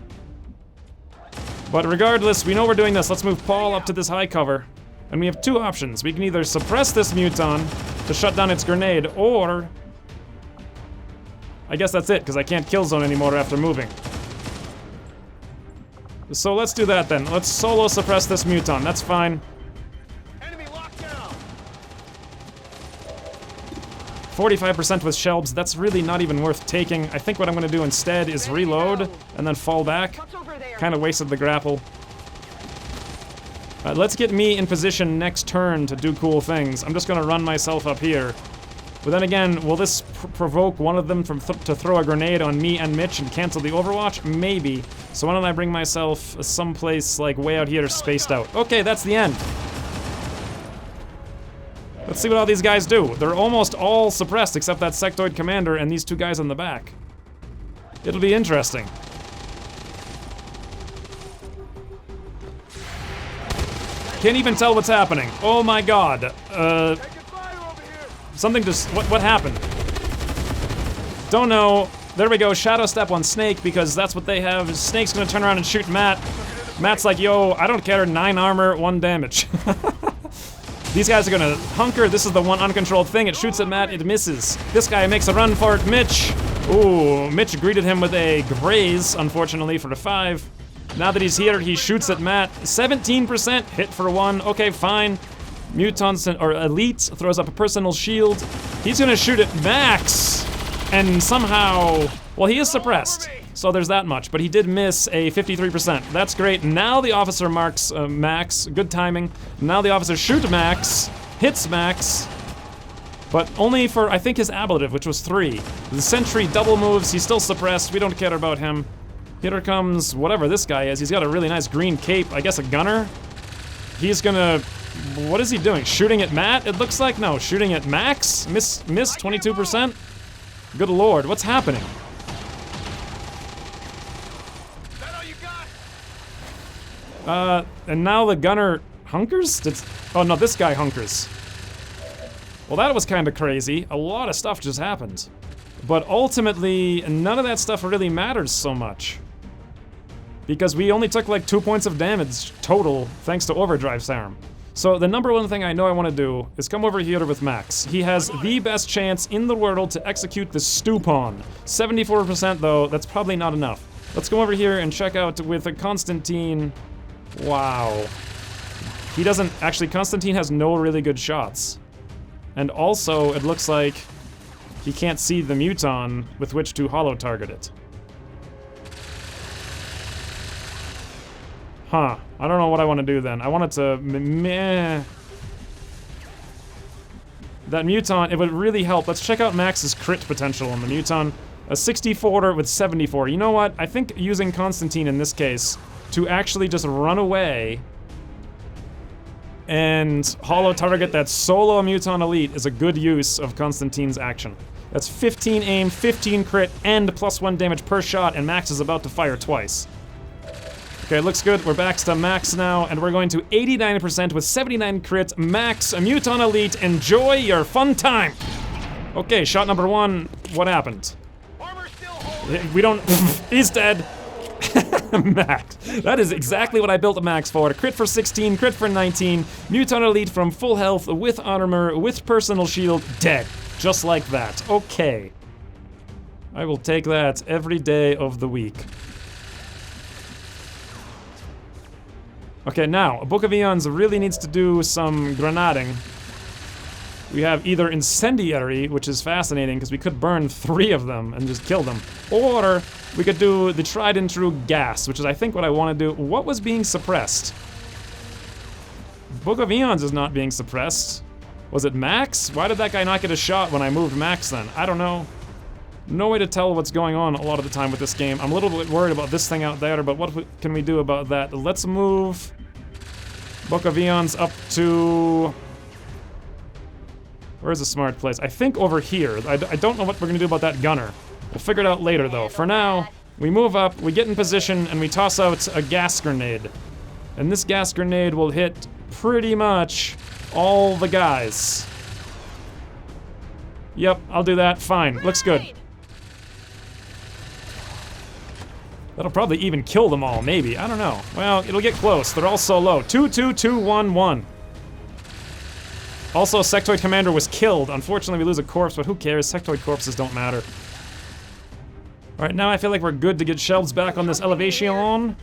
But regardless, we know we're doing this. Let's move Paul up to this high cover. And we have 2 options. We can either suppress this Muton to shut down its grenade, or... I guess that's it, because I can't kill zone anymore after moving. So let's do that then. Let's solo suppress this Muton. That's fine. 45% with shelves, that's really not even worth taking. I think what I'm gonna do instead is reload and then fall back. Kinda wasted the grapple. Let's get me in position next turn to do cool things. I'm just gonna run myself up here. But then again, will this provoke one of them to throw a grenade on me and Mitch and cancel the Overwatch? Maybe. So why don't I bring myself someplace like way out here spaced out. Okay, that's the end. Let's see what all these guys do. They're almost all suppressed except that Sectoid Commander and these 2 guys on the back. It'll be interesting. Can't even tell what's happening. Oh my god. Something just... What happened? Don't know. There we go. Shadow Step on Snake because that's what they have. Snake's gonna turn around and shoot Matt. Matt's like, yo, I don't care. 9 armor, 1 damage. These guys are gonna hunker. This is the one uncontrolled thing. It shoots at Matt, it misses. This guy makes a run for it. Mitch. Ooh, Mitch greeted him with a graze, unfortunately, for the 5. Now that he's here, he shoots at Matt. 17% hit for 1. Okay, fine. Muton or Elite throws up a personal shield. He's gonna shoot at Max. And somehow, well, he is suppressed. So there's that much, but he did miss a 53%. That's great. Now the officer marks Max. Good timing. Now the officer shoots Max, hits Max, but only for, I think, his ablative, which was 3. The Sentry double moves. He's still suppressed. We don't care about him. Here comes whatever this guy is. He's got a really nice green cape. I guess a gunner. He's gonna... What is he doing? Shooting at Matt, it looks like? No, shooting at Max? Miss 22%? Good lord, what's happening? And now the gunner hunkers? Oh no, this guy hunkers. Well, that was kind of crazy. A lot of stuff just happened. But ultimately, none of that stuff really matters so much. Because we only took like 2 points of damage total thanks to overdrive serum. So the number one thing I know I want to do is come over here with Max. He has the best chance in the world to execute the stew pawn. 74% though, that's probably not enough. Let's go over here and check out with a Constantine. Wow. He doesn't, actually Constantine has no really good shots. And also, it looks like he can't see the muton with which to holo target it. Huh. I don't know what I want to do then. I wanted to meh. That muton, it would really help. Let's check out Max's crit potential on the muton. A 64 with 74. You know what? I think using Constantine in this case to actually just run away and holo target that solo muton elite is a good use of Constantine's action. That's 15 aim, 15 crit, and +1 damage per shot, and Max is about to fire twice. Okay, looks good. We're back to Max now, and we're going to 89% with 79 crit. Max, a muton elite, enjoy your fun time! Okay, shot number 1, what happened? Armor still holding. We don't, he's dead. Max, that is exactly what I built a Max for. Crit for 16, crit for 19, muton elite from full health, with armor, with personal shield, dead. Just like that, okay. I will take that every day of the week. Okay, now, Book of Eons really needs to do some grenading. We have either Incendiary, which is fascinating because we could burn 3 of them and just kill them, or we could do the tried and true gas, which is I think what I want to do. What was being suppressed? Book of Eons is not being suppressed. Was it Max? Why did that guy not get a shot when I moved Max then? I don't know. No way to tell what's going on a lot of the time with this game. I'm a little bit worried about this thing out there, but what can we do about that? Let's move Book of Eons up to... Where's a smart place? I think over here. I don't know what we're gonna do about that gunner. We'll figure it out later though. For now, we move up, we get in position, and we toss out a gas grenade. And this gas grenade will hit pretty much all the guys. Yep, I'll do that. Fine. Looks good. That'll probably even kill them all, maybe. I don't know. Well, it'll get close. They're all so low. 2, 2, 2, 1, 1. Also, Sectoid Commander was killed. Unfortunately, we lose a corpse, but who cares? Sectoid corpses don't matter. Alright, now I feel like we're good to get shelves back on this elevation.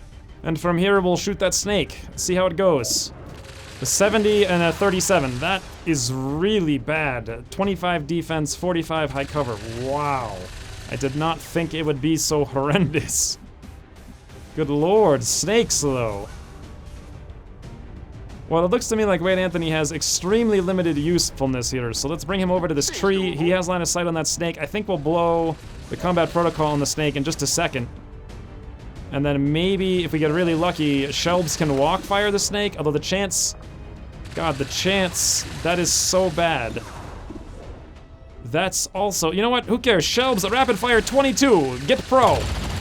And from here, we'll shoot that snake. See how it goes. A 70 and a 37. That is really bad. 25 defense, 45 high cover. Wow. I did not think it would be so horrendous. Good lord, snakes though. Well, it looks to me like Wade Anthony has extremely limited usefulness here, so let's bring him over to this tree. He has line of sight on that snake. I think we'll blow the combat protocol on the snake in just a second. And then maybe, if we get really lucky, Shelbs can walk fire the snake, although the chance... God, the chance, that is so bad. That's also, you know what, who cares? Shelbs, rapid fire 22, get pro.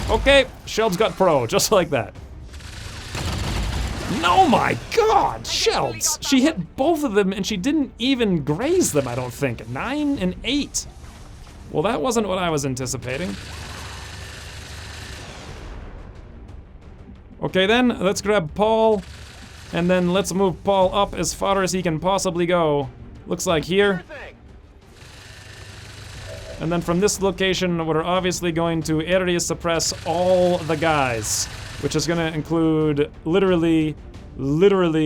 Okay, Shelbs got pro, just like that. No, my God, Shelbs. She hit both of them and she didn't even graze them, I don't think. 9 and 8. Well, that wasn't what I was anticipating. Okay then, let's grab Paul. And then let's move Paul up as far as he can possibly go. Looks like here. And then from this location, we're obviously going to area suppress all the guys, which is gonna include literally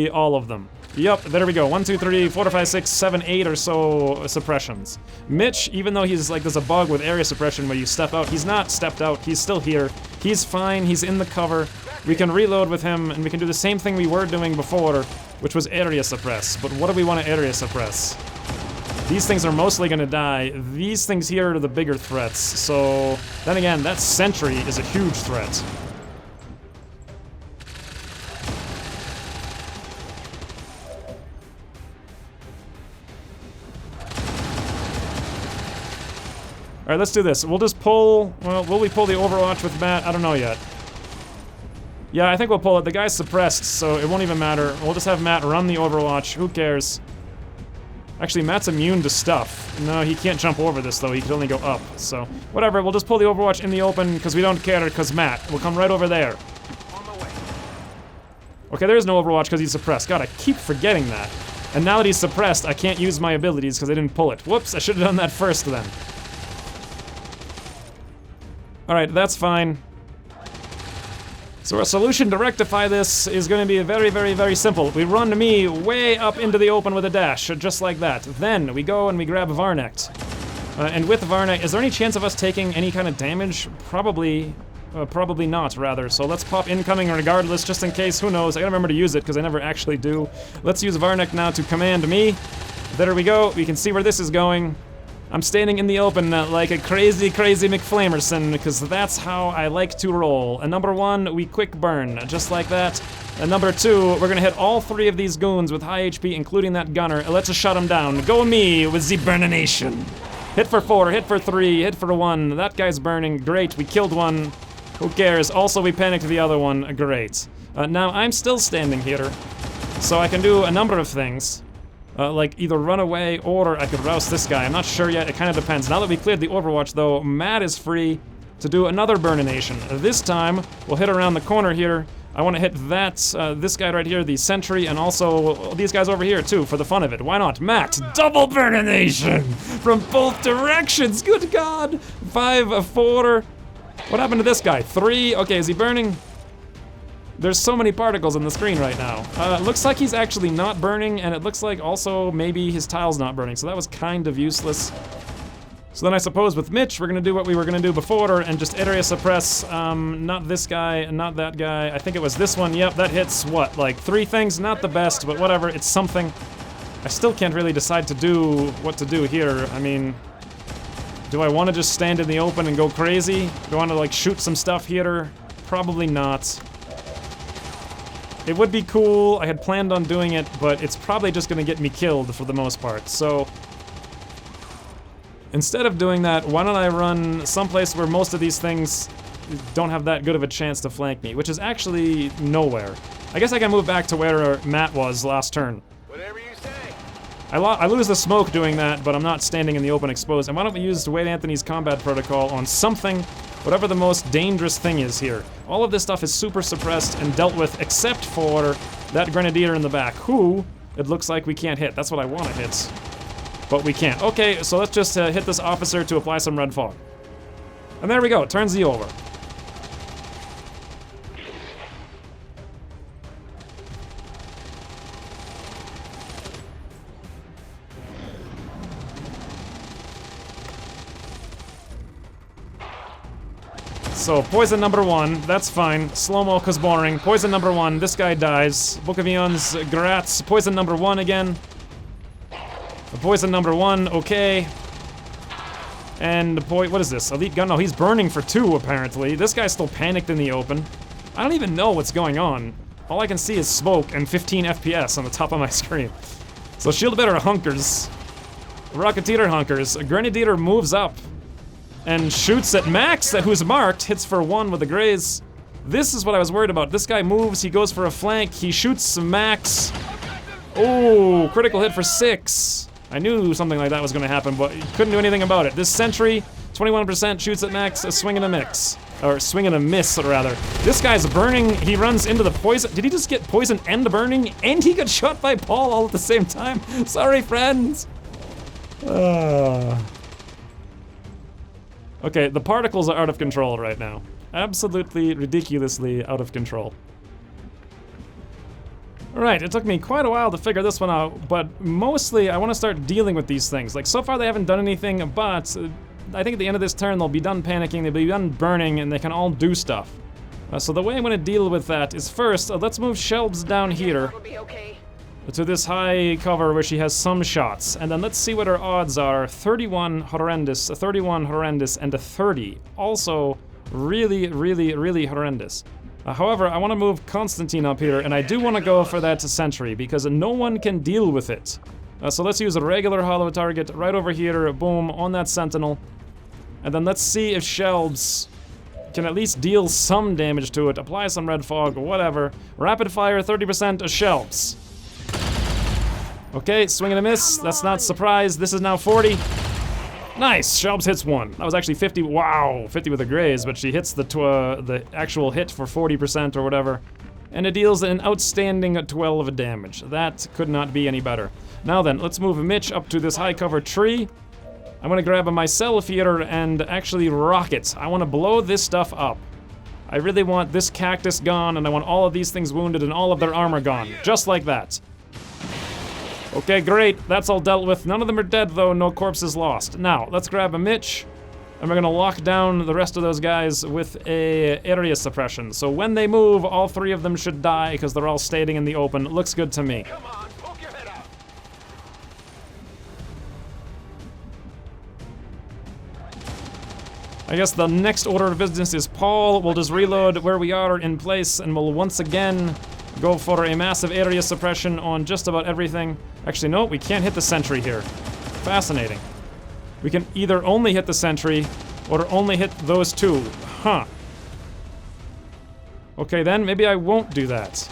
all of them. Yep, there we go. 1, 2, 3, 4, 5, 6, 7, 8 or so suppressions. Mitch, even though he's like, there's a bug with area suppression where you step out, he's not stepped out, he's still here. He's fine, he's in the cover. We can reload with him, and we can do the same thing we were doing before, which was area suppress. But what do we want to area suppress? These things are mostly gonna die. These things here are the bigger threats, so... Then again, that sentry is a huge threat. Alright, let's do this. We'll just pull... Well, will we pull the Overwatch with Matt? I don't know yet. Yeah, I think we'll pull it. The guy's suppressed, so it won't even matter. We'll just have Matt run the Overwatch. Who cares? Actually, Matt's immune to stuff. No, he can't jump over this, though. He can only go up. So, whatever. We'll just pull the Overwatch in the open, because we don't care, because Matt will come right over there. On the way. Okay, there is no Overwatch because he's suppressed. God, I keep forgetting that. And now that he's suppressed, I can't use my abilities because I didn't pull it. Whoops, I should have done that first, then. Alright, that's fine. So our solution to rectify this is going to be very, very, very simple. We run me way up into the open with a dash, just like that. Then we go and we grab Varnect. And with Varnect, is there any chance of us taking any kind of damage? Probably not, rather. So let's pop incoming regardless, just in case. Who knows? I gotta remember to use it, because I never actually do. Let's use Varnect now to command me. There we go. We can see where this is going. I'm standing in the open like a crazy, crazy McFlamerson, because that's how I like to roll. And number one, we quick burn, just like that. And number two, we're gonna hit all three of these goons with high HP, including that gunner. Let's just shut him down. Go me with the burnination. Hit for 4, hit for 3, hit for 1. That guy's burning. Great, we killed one. Who cares? Also, we panicked the other one. Great. Now, I'm still standing here, so I can do a number of things. Like either run away or I could rouse this guy. I'm not sure yet. It kind of depends. Now that we cleared the Overwatch, though, Matt is free to do another burnination. This time, we'll hit around the corner here. I want to hit that, this guy right here, the sentry, and also these guys over here, too, for the fun of it. Why not? Matt, double burnination from both directions. Good God. 5, 4. What happened to this guy? 3? Okay, is he burning? There's so many particles on the screen right now. Looks like he's actually not burning, and it looks like also maybe his tile's not burning, so that was kind of useless. So then I suppose with Mitch, we're gonna do what we were gonna do before and just area suppress, not this guy, not that guy. I think it was this one. Yep, that hits, what, like 3 things? Not the best, but whatever, it's something. I still can't really decide to do what to do here. I mean, do I want to just stand in the open and go crazy? Do I want to, like, shoot some stuff here? Probably not. It would be cool. I had planned on doing it, but it's probably just going to get me killed for the most part. So, instead of doing that, why don't I run someplace where most of these things don't have that good of a chance to flank me, which is actually nowhere. I guess I can move back to where Matt was last turn. Whatever you say. I lose the smoke doing that, but I'm not standing in the open exposed. And why don't we use Wade Anthony's combat protocol on something, whatever the most dangerous thing is here. All of this stuff is super suppressed and dealt with, except for that Grenadier in the back, who it looks like we can't hit. That's what I want to hit, but we can't. Okay, so let's just hit this officer to apply some red fog. And there we go, turns the over. So, poison number 1, that's fine. Slow-mo, cause boring. Poison number 1, this guy dies. Book of Eons, grats. Poison number 1 again. Poison number 1, okay. And, what is this? Elite gun? No, he's burning for 2, apparently. This guy's still panicked in the open. I don't even know what's going on. All I can see is smoke and 15 FPS on the top of my screen. So, Shield Bearer hunkers. Rocketeer hunkers. Grenadier moves up and shoots at Max, who's marked, hits for 1 with the graze. This is what I was worried about. This guy moves, he goes for a flank, he shoots Max. Oh, critical hit for 6. I knew something like that was gonna happen, but couldn't do anything about it. This sentry, 21% shoots at Max, a swing and a mix. Or swing and a miss, rather. This guy's burning, he runs into the poison. Did he just get poison and burning? And he got shot by Paul all at the same time? Sorry, friends. Okay, the particles are out of control right now. Absolutely, ridiculously out of control. Alright, it took me quite a while to figure this one out, but mostly I want to start dealing with these things. Like, so far they haven't done anything, but I think at the end of this turn they'll be done panicking, they'll be done burning, and they can all do stuff. So the way I'm going to deal with that is first, let's move Shelbs down here. That'll be okay. To this high cover where she has some shots. And then let's see what her odds are. 31 horrendous, a 31 horrendous, and a 30. Also really, really, really horrendous. However, I want to move Constantine up here, and I do want to go for that sentry, because no one can deal with it. So let's use a regular hollow target right over here, boom, on that sentinel. And then let's see if Shelbs can at least deal some damage to it. Apply some red fog, whatever. Rapid fire, 30% shelps. Okay, swing and a miss. That's not surprise. This is now 40. Nice, Shelps hits one. That was actually 50, wow, 50 with a graze, but she hits the actual hit for 40% or whatever. And it deals an outstanding 12 of damage. That could not be any better. Now then, let's move Mitch up to this high cover tree. I'm gonna grab myself here and actually rock it. I wanna blow this stuff up. I really want this cactus gone, and I want all of these things wounded and all of their armor gone. Just like that. Okay, great. That's all dealt with. None of them are dead, though. No corpses lost. Now, let's grab a Mitch, and we're gonna lock down the rest of those guys with a area suppression. So when they move, all 3 of them should die because they're all staying in the open. Looks good to me. Come on, poke your head out. I guess the next order of business is Paul. We'll just reload where we are in place, and we'll once again go for a massive area suppression on just about everything. Actually, no, we can't hit the sentry here. Fascinating. We can either only hit the sentry or only hit those 2. Huh. Okay, then maybe I won't do that.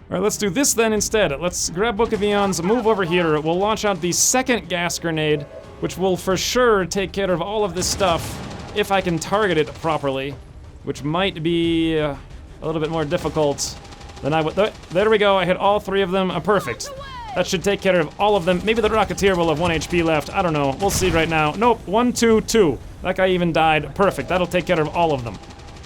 Alright, let's do this then instead. Let's grab Book of Eons, move over here. We'll launch out the second gas grenade, which will for sure take care of all of this stuff if I can target it properly, which might be a little bit more difficult than I would. There we go, I hit all 3 of them. Perfect. That should take care of all of them. Maybe the Rocketeer will have 1 HP left. I don't know. We'll see right now. Nope, 1, 2, 2. That guy even died. Perfect. That'll take care of all of them.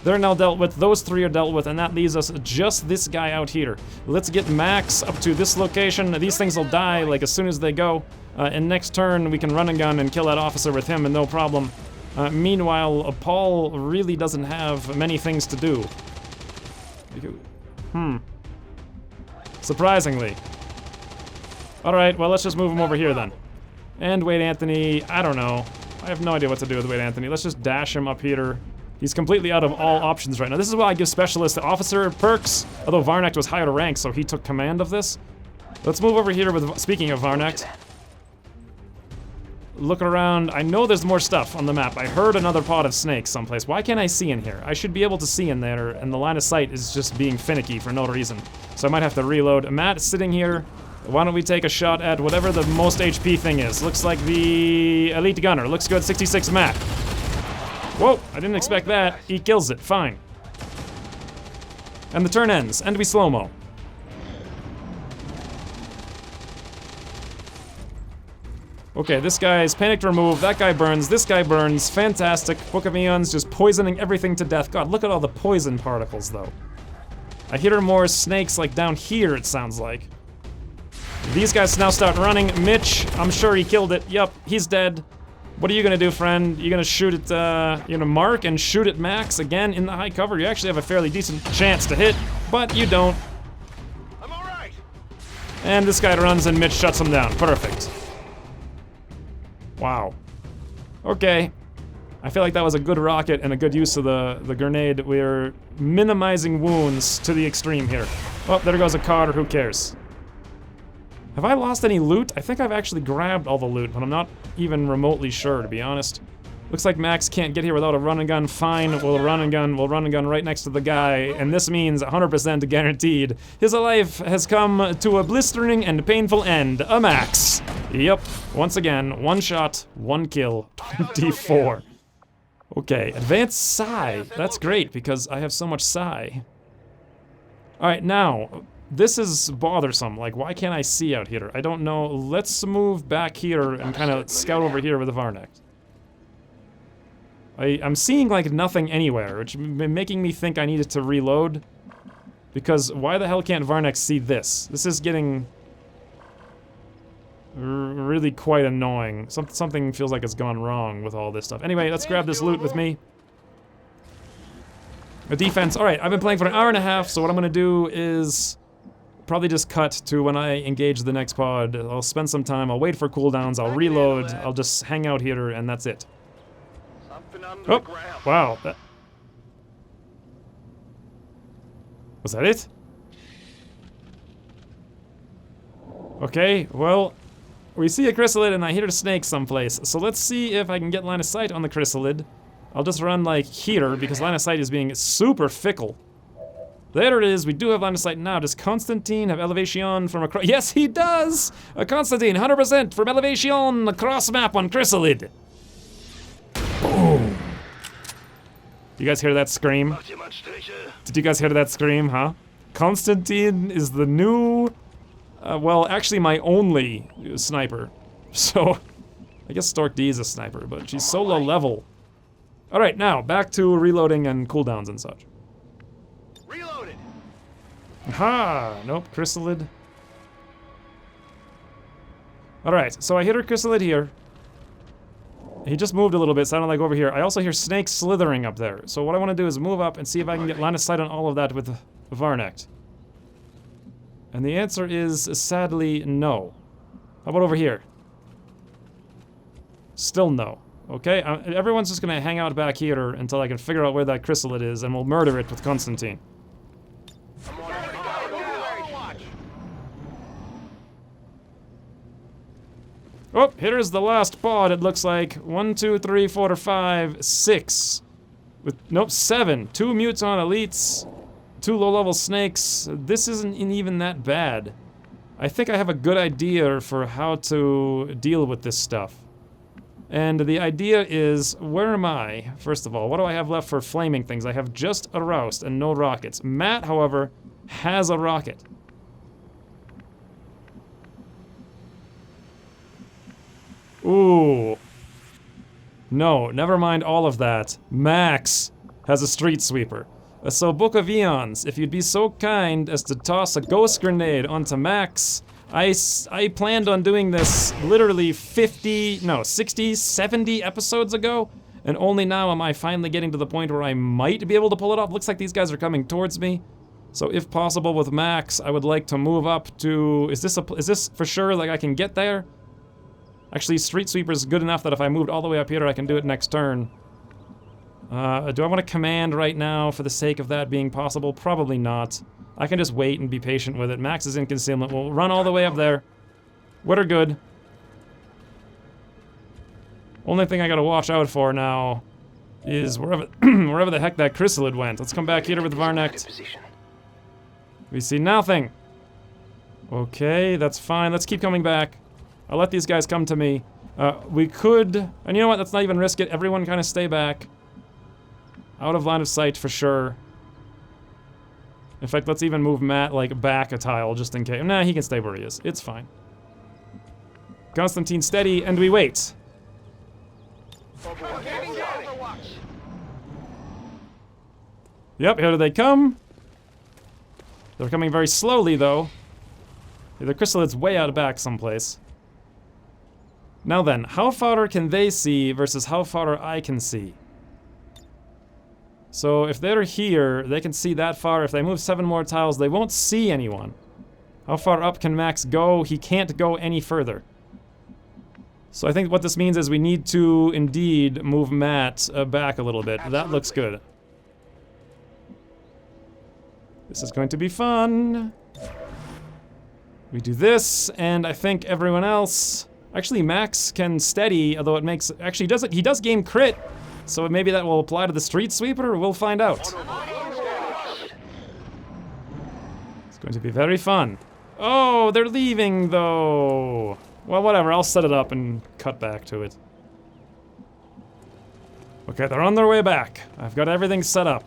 They're now dealt with. Those 3 are dealt with, and that leaves us just this guy out here. Let's get Max up to this location. These things will die like as soon as they go. And next turn we can run and gun and kill that officer with him and no problem. Meanwhile, Paul really doesn't have many things to do. Surprisingly. Alright, well, let's just move him over here then. And Wade Anthony, I don't know. I have no idea what to do with Wade Anthony. Let's just dash him up here. He's completely out of all options right now. This is why I give Specialist Officer perks, although Varnact was higher rank, so he took command of this. Let's move over here with, speaking of Varnact. Looking around, I know there's more stuff on the map. I heard another pod of snakes someplace. Why can't I see in here? I should be able to see in there, and the line of sight is just being finicky for no reason. So I might have to reload. Matt is sitting here. Why don't we take a shot at whatever the most HP thing is? Looks like the Elite Gunner. Looks good, 66 Matt. Whoa, I didn't expect that. He kills it, fine. And the turn ends, and we slow-mo. Okay, this guy's panicked remove, that guy burns, this guy burns, fantastic. Book of Eons just poisoning everything to death. God, look at all the poison particles, though. I hear more snakes, like, down here, it sounds like. These guys now start running. Mitch, I'm sure he killed it. Yup, he's dead. What are you gonna do, friend? You gonna shoot at, you're gonna mark and shoot at Max again in the high cover? You actually have a fairly decent chance to hit, but you don't. I'm all right. And this guy runs and Mitch shuts him down. Perfect. Wow. Okay. I feel like that was a good rocket and a good use of the grenade. We're minimizing wounds to the extreme here. Oh, there goes a car. Who cares? Have I lost any loot? I think I've actually grabbed all the loot, but I'm not even remotely sure, to be honest. Looks like Max can't get here without a run and gun. Fine, we'll run and gun right next to the guy, and this means 100% guaranteed. His life has come to a blistering and painful end. A Max. Yep, once again, 1 shot, 1 kill, 24. Okay, advanced psi. That's great, because I have so much psi. Alright, now, this is bothersome. Like, why can't I see out here? I don't know. Let's move back here and kind of scout over here with the Varnact. I'm seeing, like, nothing anywhere, which is making me think I needed to reload. Because why the hell can't Varnact see this? This is getting really quite annoying. Something feels like it's gone wrong with all this stuff. Anyway, let's grab this loot with me. A defense. Alright, I've been playing for an hour and a half, so what I'm gonna do is probably just cut to when I engage the next pod. I'll spend some time, I'll wait for cooldowns, I'll reload, I'll just hang out here, and that's it. Oh, wow. Was that it? Okay, well, We see a chrysalid and I hear a snake someplace. So let's see if I can get line of sight on the chrysalid. I'll just run like here because line of sight is being super fickle. There it is. We do have line of sight now. Does Constantine have elevation from across? Yes, he does! Constantine, 100% from elevation across map on chrysalid. Boom. You guys hear that scream? Did you guys hear that scream, huh? Constantine is the new, well, actually my only sniper. So, I guess Stork D is a sniper, but she's so low level. Alright, now, back to reloading and cooldowns and such. Reloaded. Aha! Nope, chrysalid. Alright, so I hit her chrysalid here. He just moved a little bit, sounded like over here. I also hear snakes slithering up there. So what I want to do is move up and see if I can get line of sight on all of that with Varnect. And the answer is, sadly, no. How about over here? Still no. Okay, everyone's just gonna hang out back here until I can figure out where that chrysalid is, and we'll murder it with Constantine. Oh, here's the last pod, it looks like. 1, 2, 3, 4, 5, 6. Nope, 7. 2 Muton elites, 2 low-level snakes. This isn't even that bad. I think I have a good idea for how to deal with this stuff. And the idea is, where am I? First of all, what do I have left for flaming things? I have just a roust and no rockets. Matt, however, has a rocket. Ooh. No, never mind all of that. Max has a street sweeper. So, Book of Eons, if you'd be so kind as to toss a ghost grenade onto Max. I planned on doing this literally 60, 70 episodes ago, and only now am I finally getting to the point where I might be able to pull it off. Looks like these guys are coming towards me. So if possible with Max, I would like to move up to... Is this for sure, like I can get there? Actually, Street Sweeper is good enough that if I moved all the way up here, I can do it next turn. Do I want to command right now for the sake of that being possible? Probably not. I can just wait and be patient with it. Max is in concealment. We'll run all the way up there. What are good? Only thing I gotta watch out for now is wherever wherever the heck that chrysalid went. Let's come back here with Varnect. We see nothing. Okay, that's fine. Let's keep coming back. I'll let these guys come to me. We could... And you know what? Let's not even risk it. Everyone kind of stay back. Out of line of sight for sure. In fact, let's even move Matt, like, back a tile just in case. Nah, he can stay where he is. It's fine. Constantine steady, and we wait. Yep, here they come. They're coming very slowly, though. The chrysalid's way out of back someplace. Now then, how far can they see versus how far I can see? So if they're here, they can see that far. If they move 7 more tiles, they won't see anyone. How far up can Max go? He can't go any further. So I think what this means is we need to, indeed, move Matt back a little bit. That looks good. This is going to be fun. We do this, and I think everyone else... Actually, Max can steady, although it makes... Actually, he does gain crit, so maybe that will apply to the Street Sweeper. We'll find out. It's going to be very fun. Oh, they're leaving, though. Well, whatever. I'll set it up and cut back to it. Okay, they're on their way back. I've got everything set up.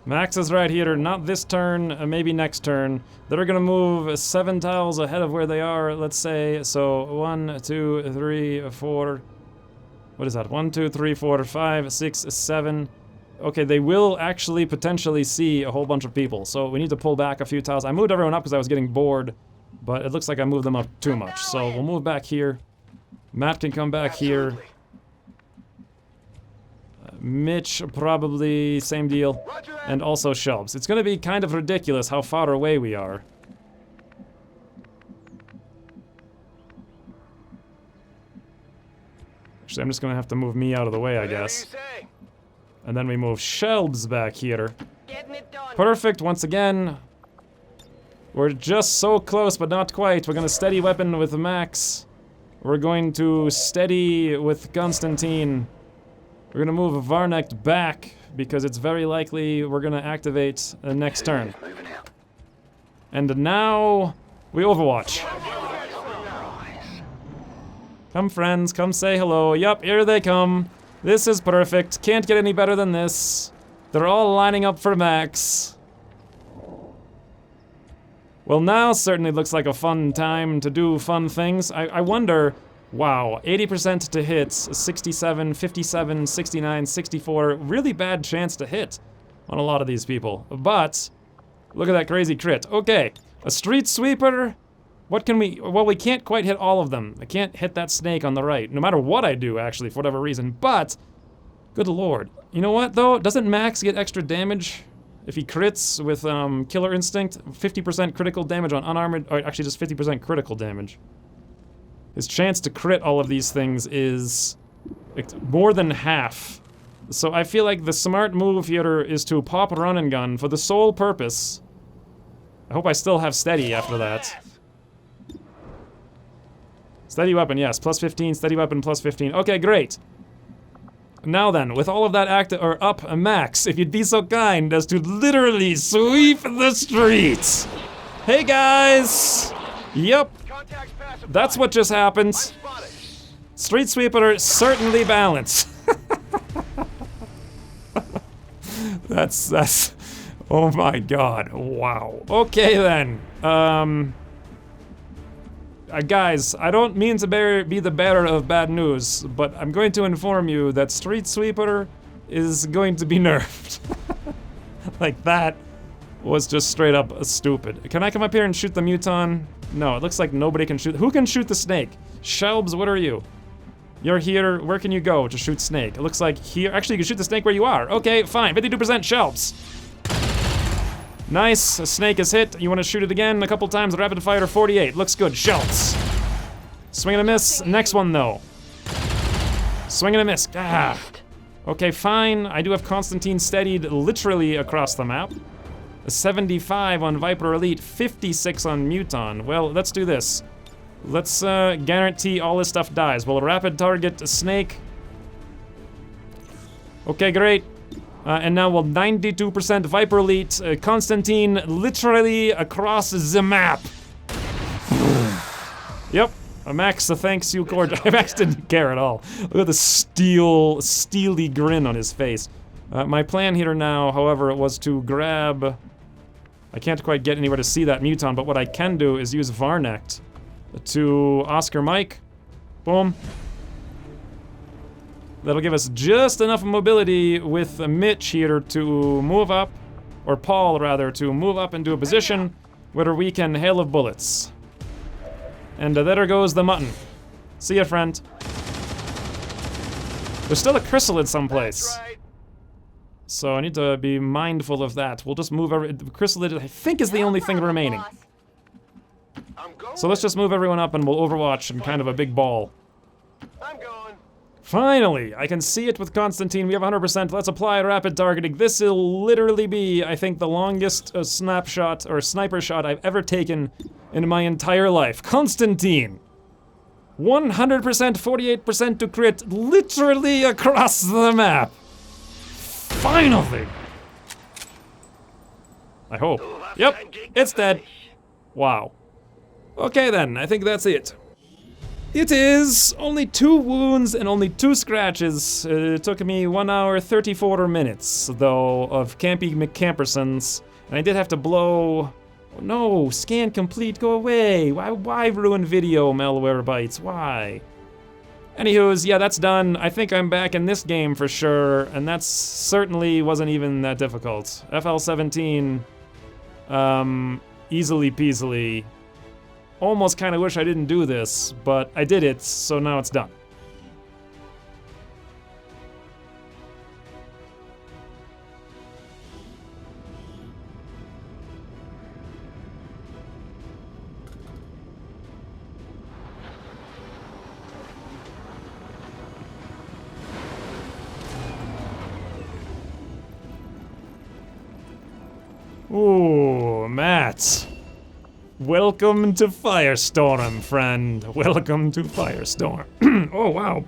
Max is right here, not this turn, maybe next turn. They're gonna move 7 tiles ahead of where they are, let's say. So 1, 2, 3, 4. What is that? 1, 2, 3, 4, 5, 6, 7. Okay, they will actually potentially see a whole bunch of people. So we need to pull back a few tiles. I moved everyone up because I was getting bored, but it looks like I moved them up too much. So we'll move back here. Matt can come back here. Mitch, probably same deal. And also Shelbs. It's going to be kind of ridiculous how far away we are. Actually, I'm just going to have to move me out of the way, I guess. And then we move Shelbs back here. Perfect, once again. We're just so close, but not quite. We're gonna steady weapon with Max. We're going to steady with Constantine. We're gonna move Varnect back, because it's very likely we're gonna activate next turn. And now, we Overwatch. Come friends, come say hello. Yup, here they come. This is perfect. Can't get any better than this. They're all lining up for Max. Well, now certainly looks like a fun time to do fun things. I wonder, wow, 80% to hit, 67, 57, 69, 64, really bad chance to hit on a lot of these people. But, look at that crazy crit. Okay, a street sweeper. What can we, well, we can't quite hit all of them. I can't hit that snake on the right, no matter what I do, actually, for whatever reason. But, good lord. You know what, though? Doesn't Max get extra damage if he crits with Killer Instinct? 50% critical damage on unarmored, or actually just 50% critical damage. His chance to crit all of these things is more than half. So I feel like the smart move here is to pop run and gun for the sole purpose. I hope I still have steady after that. Steady weapon, yes, plus 15, steady weapon plus 15. Okay, great. Now then, with all of that up, Max, if you'd be so kind as to literally sweep the streets. Hey guys! Yep, that's what just happened. Street sweeper certainly balanced. that's, oh my god, wow. Okay then, guys, I don't mean to be the bearer of bad news, but I'm going to inform you that Street Sweeper is going to be nerfed. Like, that was just straight up stupid. Can I come up here and shoot the Muton? No, it looks like nobody can shoot. Who can shoot the snake? Shelbs, what are you? You're here. Where can you go to shoot snake? It looks like here. Actually, you can shoot the snake where you are. Okay, fine. 52% Shelbs. Nice, a snake is hit. You want to shoot it again a couple times. Rapid fire 48. Looks good. Shells. Swing and a miss. Next one, though. Swing and a miss. Ah. Okay, fine. I do have Constantine steadied literally across the map. A 75 on Viper Elite, 56 on Muton. Well, let's do this. Let's guarantee all this stuff dies. We'll rapid target a snake. Okay, great. And now we'll 92% Viper Elite, Constantine literally across the map. Yep, Max thanks you cordially. Max didn't care at all. Look at the steely grin on his face. My plan here now, however, was to grab... I can't quite get anywhere to see that Muton, but what I can do is use Varnect to Oscar Mike. Boom. That'll give us just enough mobility with Mitch here to move up, or Paul rather, to move up into a position where we can hail of bullets. And there goes the mutton. See ya, friend. There's still a chrysalid someplace. Right. So I need to be mindful of that. We'll just move the chrysalid, I think, is the only thing remaining. So let's just move everyone up and we'll Overwatch in kind of a big ball. I'm going. Finally, I can see it with Constantine. We have 100%. Let's apply rapid targeting. This will literally be, I think, the longest snapshot or sniper shot I've ever taken in my entire life. Constantine. 100%, 48% to crit, literally across the map. Finally. I hope. Yep, it's dead. Wow. Okay then, I think that's it. It is only 2 wounds and only 2 scratches. It took me 1 hour 34 minutes, though, of campy McCampersons. And I did have to blow... Oh, no, scan complete, go away. Why ruin video, Malwarebytes? Why? Anywho's, yeah, that's done. I think I'm back in this game for sure, and that certainly wasn't even that difficult. FL17, easily peasily. Almost kind of wish I didn't do this, but I did it, so now it's done. Ooh, Matt. Welcome to Firestorm, friend. Welcome to Firestorm. Oh, wow.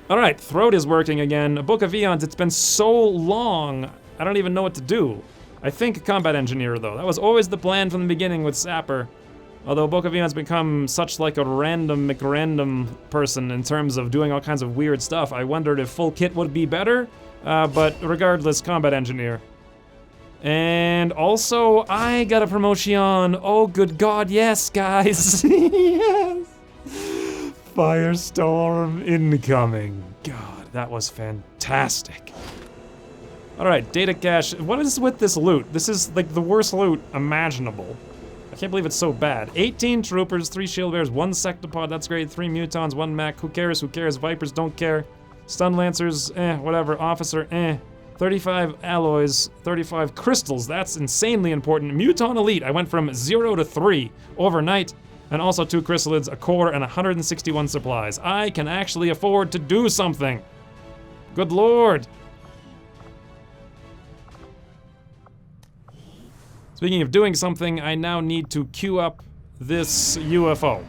Alright, throat is working again. A Book of Eons, it's been so long, I don't even know what to do. I think Combat Engineer, though. That was always the plan from the beginning with Sapper. Although Book of Eons become such like a random McRandom person in terms of doing all kinds of weird stuff, I wondered if full kit would be better, but regardless, Combat Engineer. And also, I got a promotion. Oh, good God, yes, guys. Yes. Firestorm incoming. God, that was fantastic. Alright, data cache. What is with this loot? This is like the worst loot imaginable. I can't believe it's so bad. 18 troopers, 3 shield bearers, 1 sectopod, that's great. 3 mutons, 1 mech. Who cares? Who cares? Vipers don't care. Stun lancers, whatever. Officer, 35 alloys, 35 crystals. That's insanely important. Muton elite. I went from 0 to 3 overnight. And also 2 chrysalids, a core, and 161 supplies. I can actually afford to do something. Good lord. Speaking of doing something, I now need to queue up this UFO.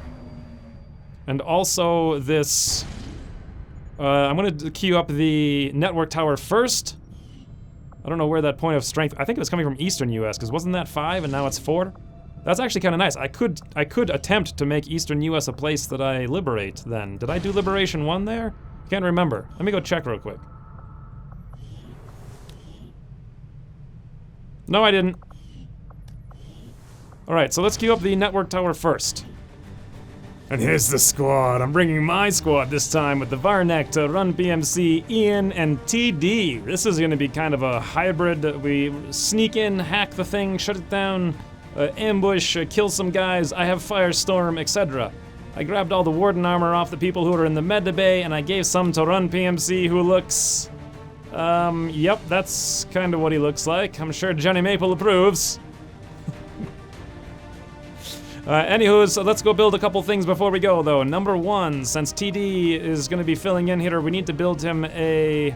And also this... I'm gonna queue up the network tower first. I don't know where that point of strength... I think it was coming from eastern US, because wasn't that 5 and now it's 4? That's actually kind of nice. I could attempt to make Eastern US a place that I liberate then. Did I do Liberation 1 there? Can't remember. Let me go check real quick. No, I didn't. Alright, so let's queue up the network tower first. And here's the squad. I'm bringing my squad this time with the Varnek to run PMC, Ian, and TD. This is gonna be kind of a hybrid. We sneak in, hack the thing, shut it down, ambush, kill some guys, I have Firestorm, etc. I grabbed all the Warden armor off the people who are in the med bay, and I gave some to run PMC who looks... yep, that's kind of what he looks like. I'm sure Johnny Maple approves. Anywho, so let's go build a couple things before we go, though. Number 1, since TD is going to be filling in here, we need to build him a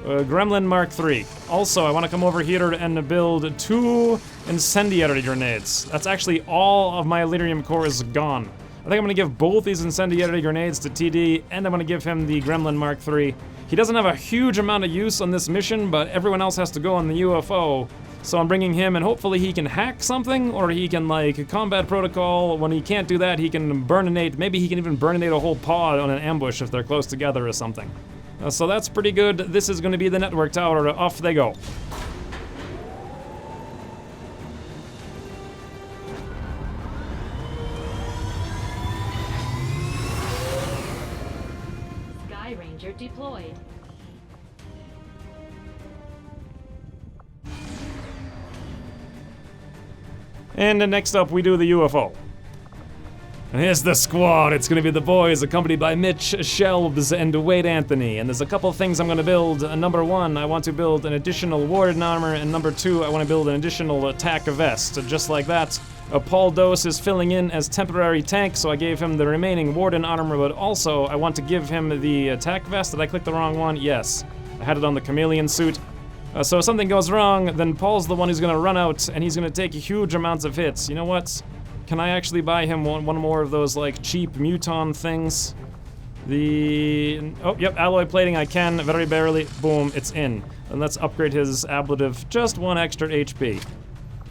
Gremlin Mark III. Also, I want to come over here and build 2 incendiary grenades. That's actually all of my Elerium cores gone. I think I'm going to give both these incendiary grenades to TD, and I'm going to give him the Gremlin Mark III. He doesn't have a huge amount of use on this mission, but everyone else has to go on the UFO. So I'm bringing him, and hopefully he can hack something, or he can, like, combat protocol. When he can't do that, he can burninate. Maybe he can even burninate a whole pod on an ambush if they're close together or something. So that's pretty good. This is going to be the network tower. Off they go. Sky Ranger deployed. And then next up, we do the UFO. And here's the squad. It's gonna be the boys, accompanied by Mitch, Shelbs, and Wade Anthony. And there's a couple things I'm gonna build. Number 1, I want to build an additional Warden armor, and number 2, I want to build an additional attack vest. Just like that. Paul Dose is filling in as temporary tank, so I gave him the remaining Warden armor, but also I want to give him the attack vest. Did I click the wrong one? Yes. I had it on the chameleon suit. So if something goes wrong, then Paul's the one who's gonna run out, and he's gonna take huge amounts of hits. You know what? Can I actually buy him one more of those, like, cheap Muton things? Oh, yep, alloy plating I can, very barely. Boom, it's in. And let's upgrade his ablative just 1 extra HP.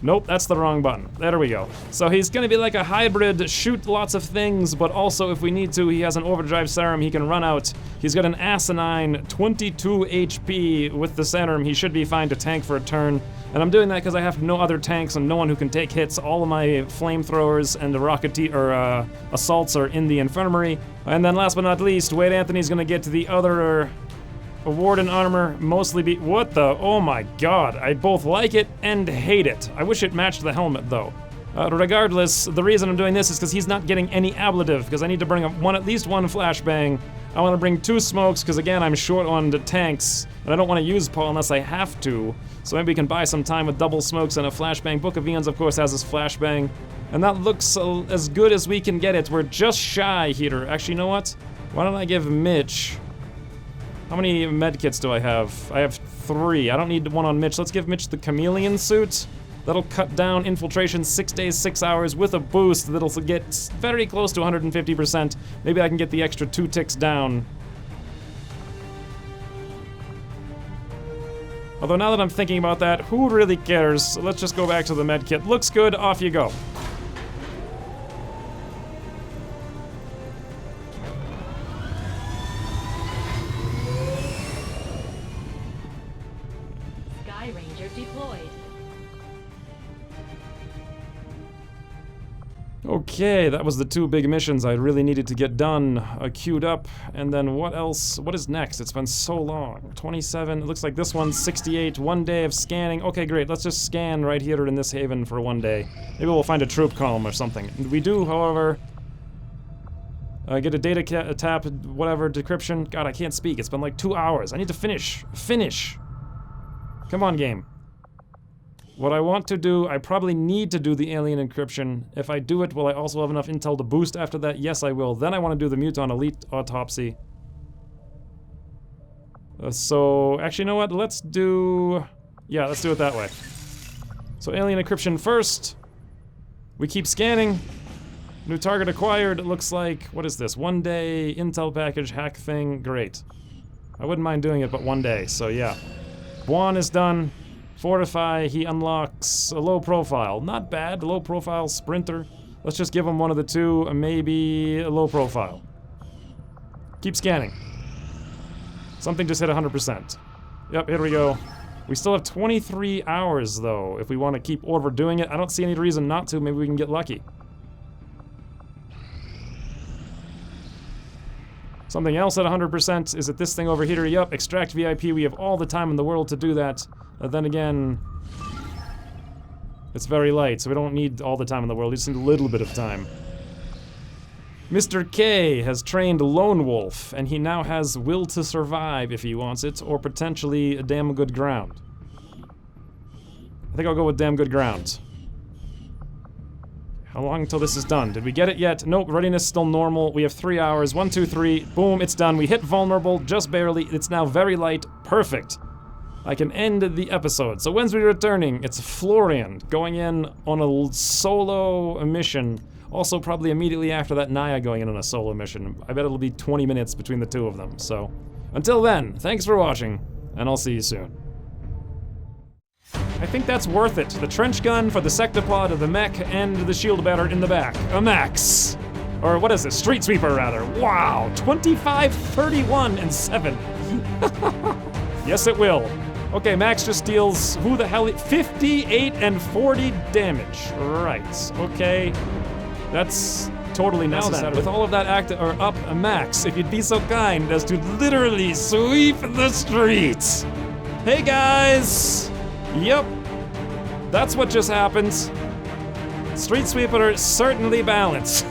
Nope, that's the wrong button. There we go. So he's gonna be like a hybrid, shoot lots of things, but also if we need to, he has an overdrive serum, he can run out. He's got an asinine 22 HP with the serum. He should be fine to tank for a turn. And I'm doing that because I have no other tanks and no one who can take hits. All of my flamethrowers and the assaults are in the infirmary. And then last but not least, Wade Anthony's gonna get to the other Warden armor, mostly what the? Oh my god, I both like it and hate it. I wish it matched the helmet though. Regardless, the reason I'm doing this is because he's not getting any ablative, because I need to bring up at least one flashbang. I want to bring 2 smokes, because again, I'm short on the tanks, and I don't want to use Paul unless I have to. So maybe we can buy some time with double smokes and a flashbang. Book of Eons, of course, has this flashbang. And that looks as good as we can get it. We're just shy here. Actually, you know what? Why don't I give Mitch... How many medkits do I have? I have 3. I don't need one on Mitch. Let's give Mitch the chameleon suit. That'll cut down infiltration 6 days, 6 hours with a boost that'll get very close to 150%. Maybe I can get the extra 2 ticks down. Although now that I'm thinking about that, who really cares? So let's just go back to the medkit. Looks good, off you go. Sky Ranger deployed. Okay, that was the 2 big missions I really needed to get done, queued up, and then what else? What is next? It's been so long. 27, it looks like this one's 68, 1 day of scanning. Okay, great, let's just scan right here in this haven for 1 day. Maybe we'll find a troop column or something. And we do, however, get a data tap, whatever, decryption. God, I can't speak, it's been like 2 hours. I need to finish. Come on, game. What I want to do, I probably need to do the alien encryption. If I do it, will I also have enough intel to boost after that? Yes, I will. Then I want to do the Muton Elite autopsy. So, actually, you know what? Let's do... Yeah, let's do it that way. So, alien encryption first. We keep scanning. New target acquired. It looks like... What is this? 1 day intel package hack thing. Great. I wouldn't mind doing it, but 1 day. So, yeah. Buon is done. Fortify, he unlocks a low profile. Not bad, low profile sprinter. Let's just give him one of the 2, maybe a low profile. Keep scanning. Something just hit 100%. Yep, here we go. We still have 23 hours though, if we want to keep overdoing it. I don't see any reason not to, maybe we can get lucky. Something else at 100% is it this thing over here. Yup, extract VIP, we have all the time in the world to do that. Then again, it's very light, so we don't need all the time in the world, we just need a little bit of time. Mr. K has trained Lone Wolf, and he now has will to survive if he wants it, or potentially a damn good ground. I think I'll go with damn good ground. How long until this is done? Did we get it yet? Nope, readiness still normal. We have 3 hours. 1, 2, 3. Boom, it's done. We hit vulnerable, just barely. It's now very light. Perfect. I can end the episode. So when's we returning? It's Florian going in on a solo mission. Also probably immediately after that Naya going in on a solo mission. I bet it'll be 20 minutes between the 2 of them. So until then, thanks for watching, and I'll see you soon. I think that's worth it. The trench gun for the Sectopod, the mech, and the shield bearer in the back. A max. Or what is this? Street sweeper, rather. Wow, 25, 31, and 7. Yes, it will. Okay, Max just deals, who the hell, 58 and 40 damage. Right, okay. That's totally necessary. Now then, with all of that up, Max, if you'd be so kind as to literally sweep the streets. Hey guys! Yep, that's what just happened. Street sweeper certainly balanced.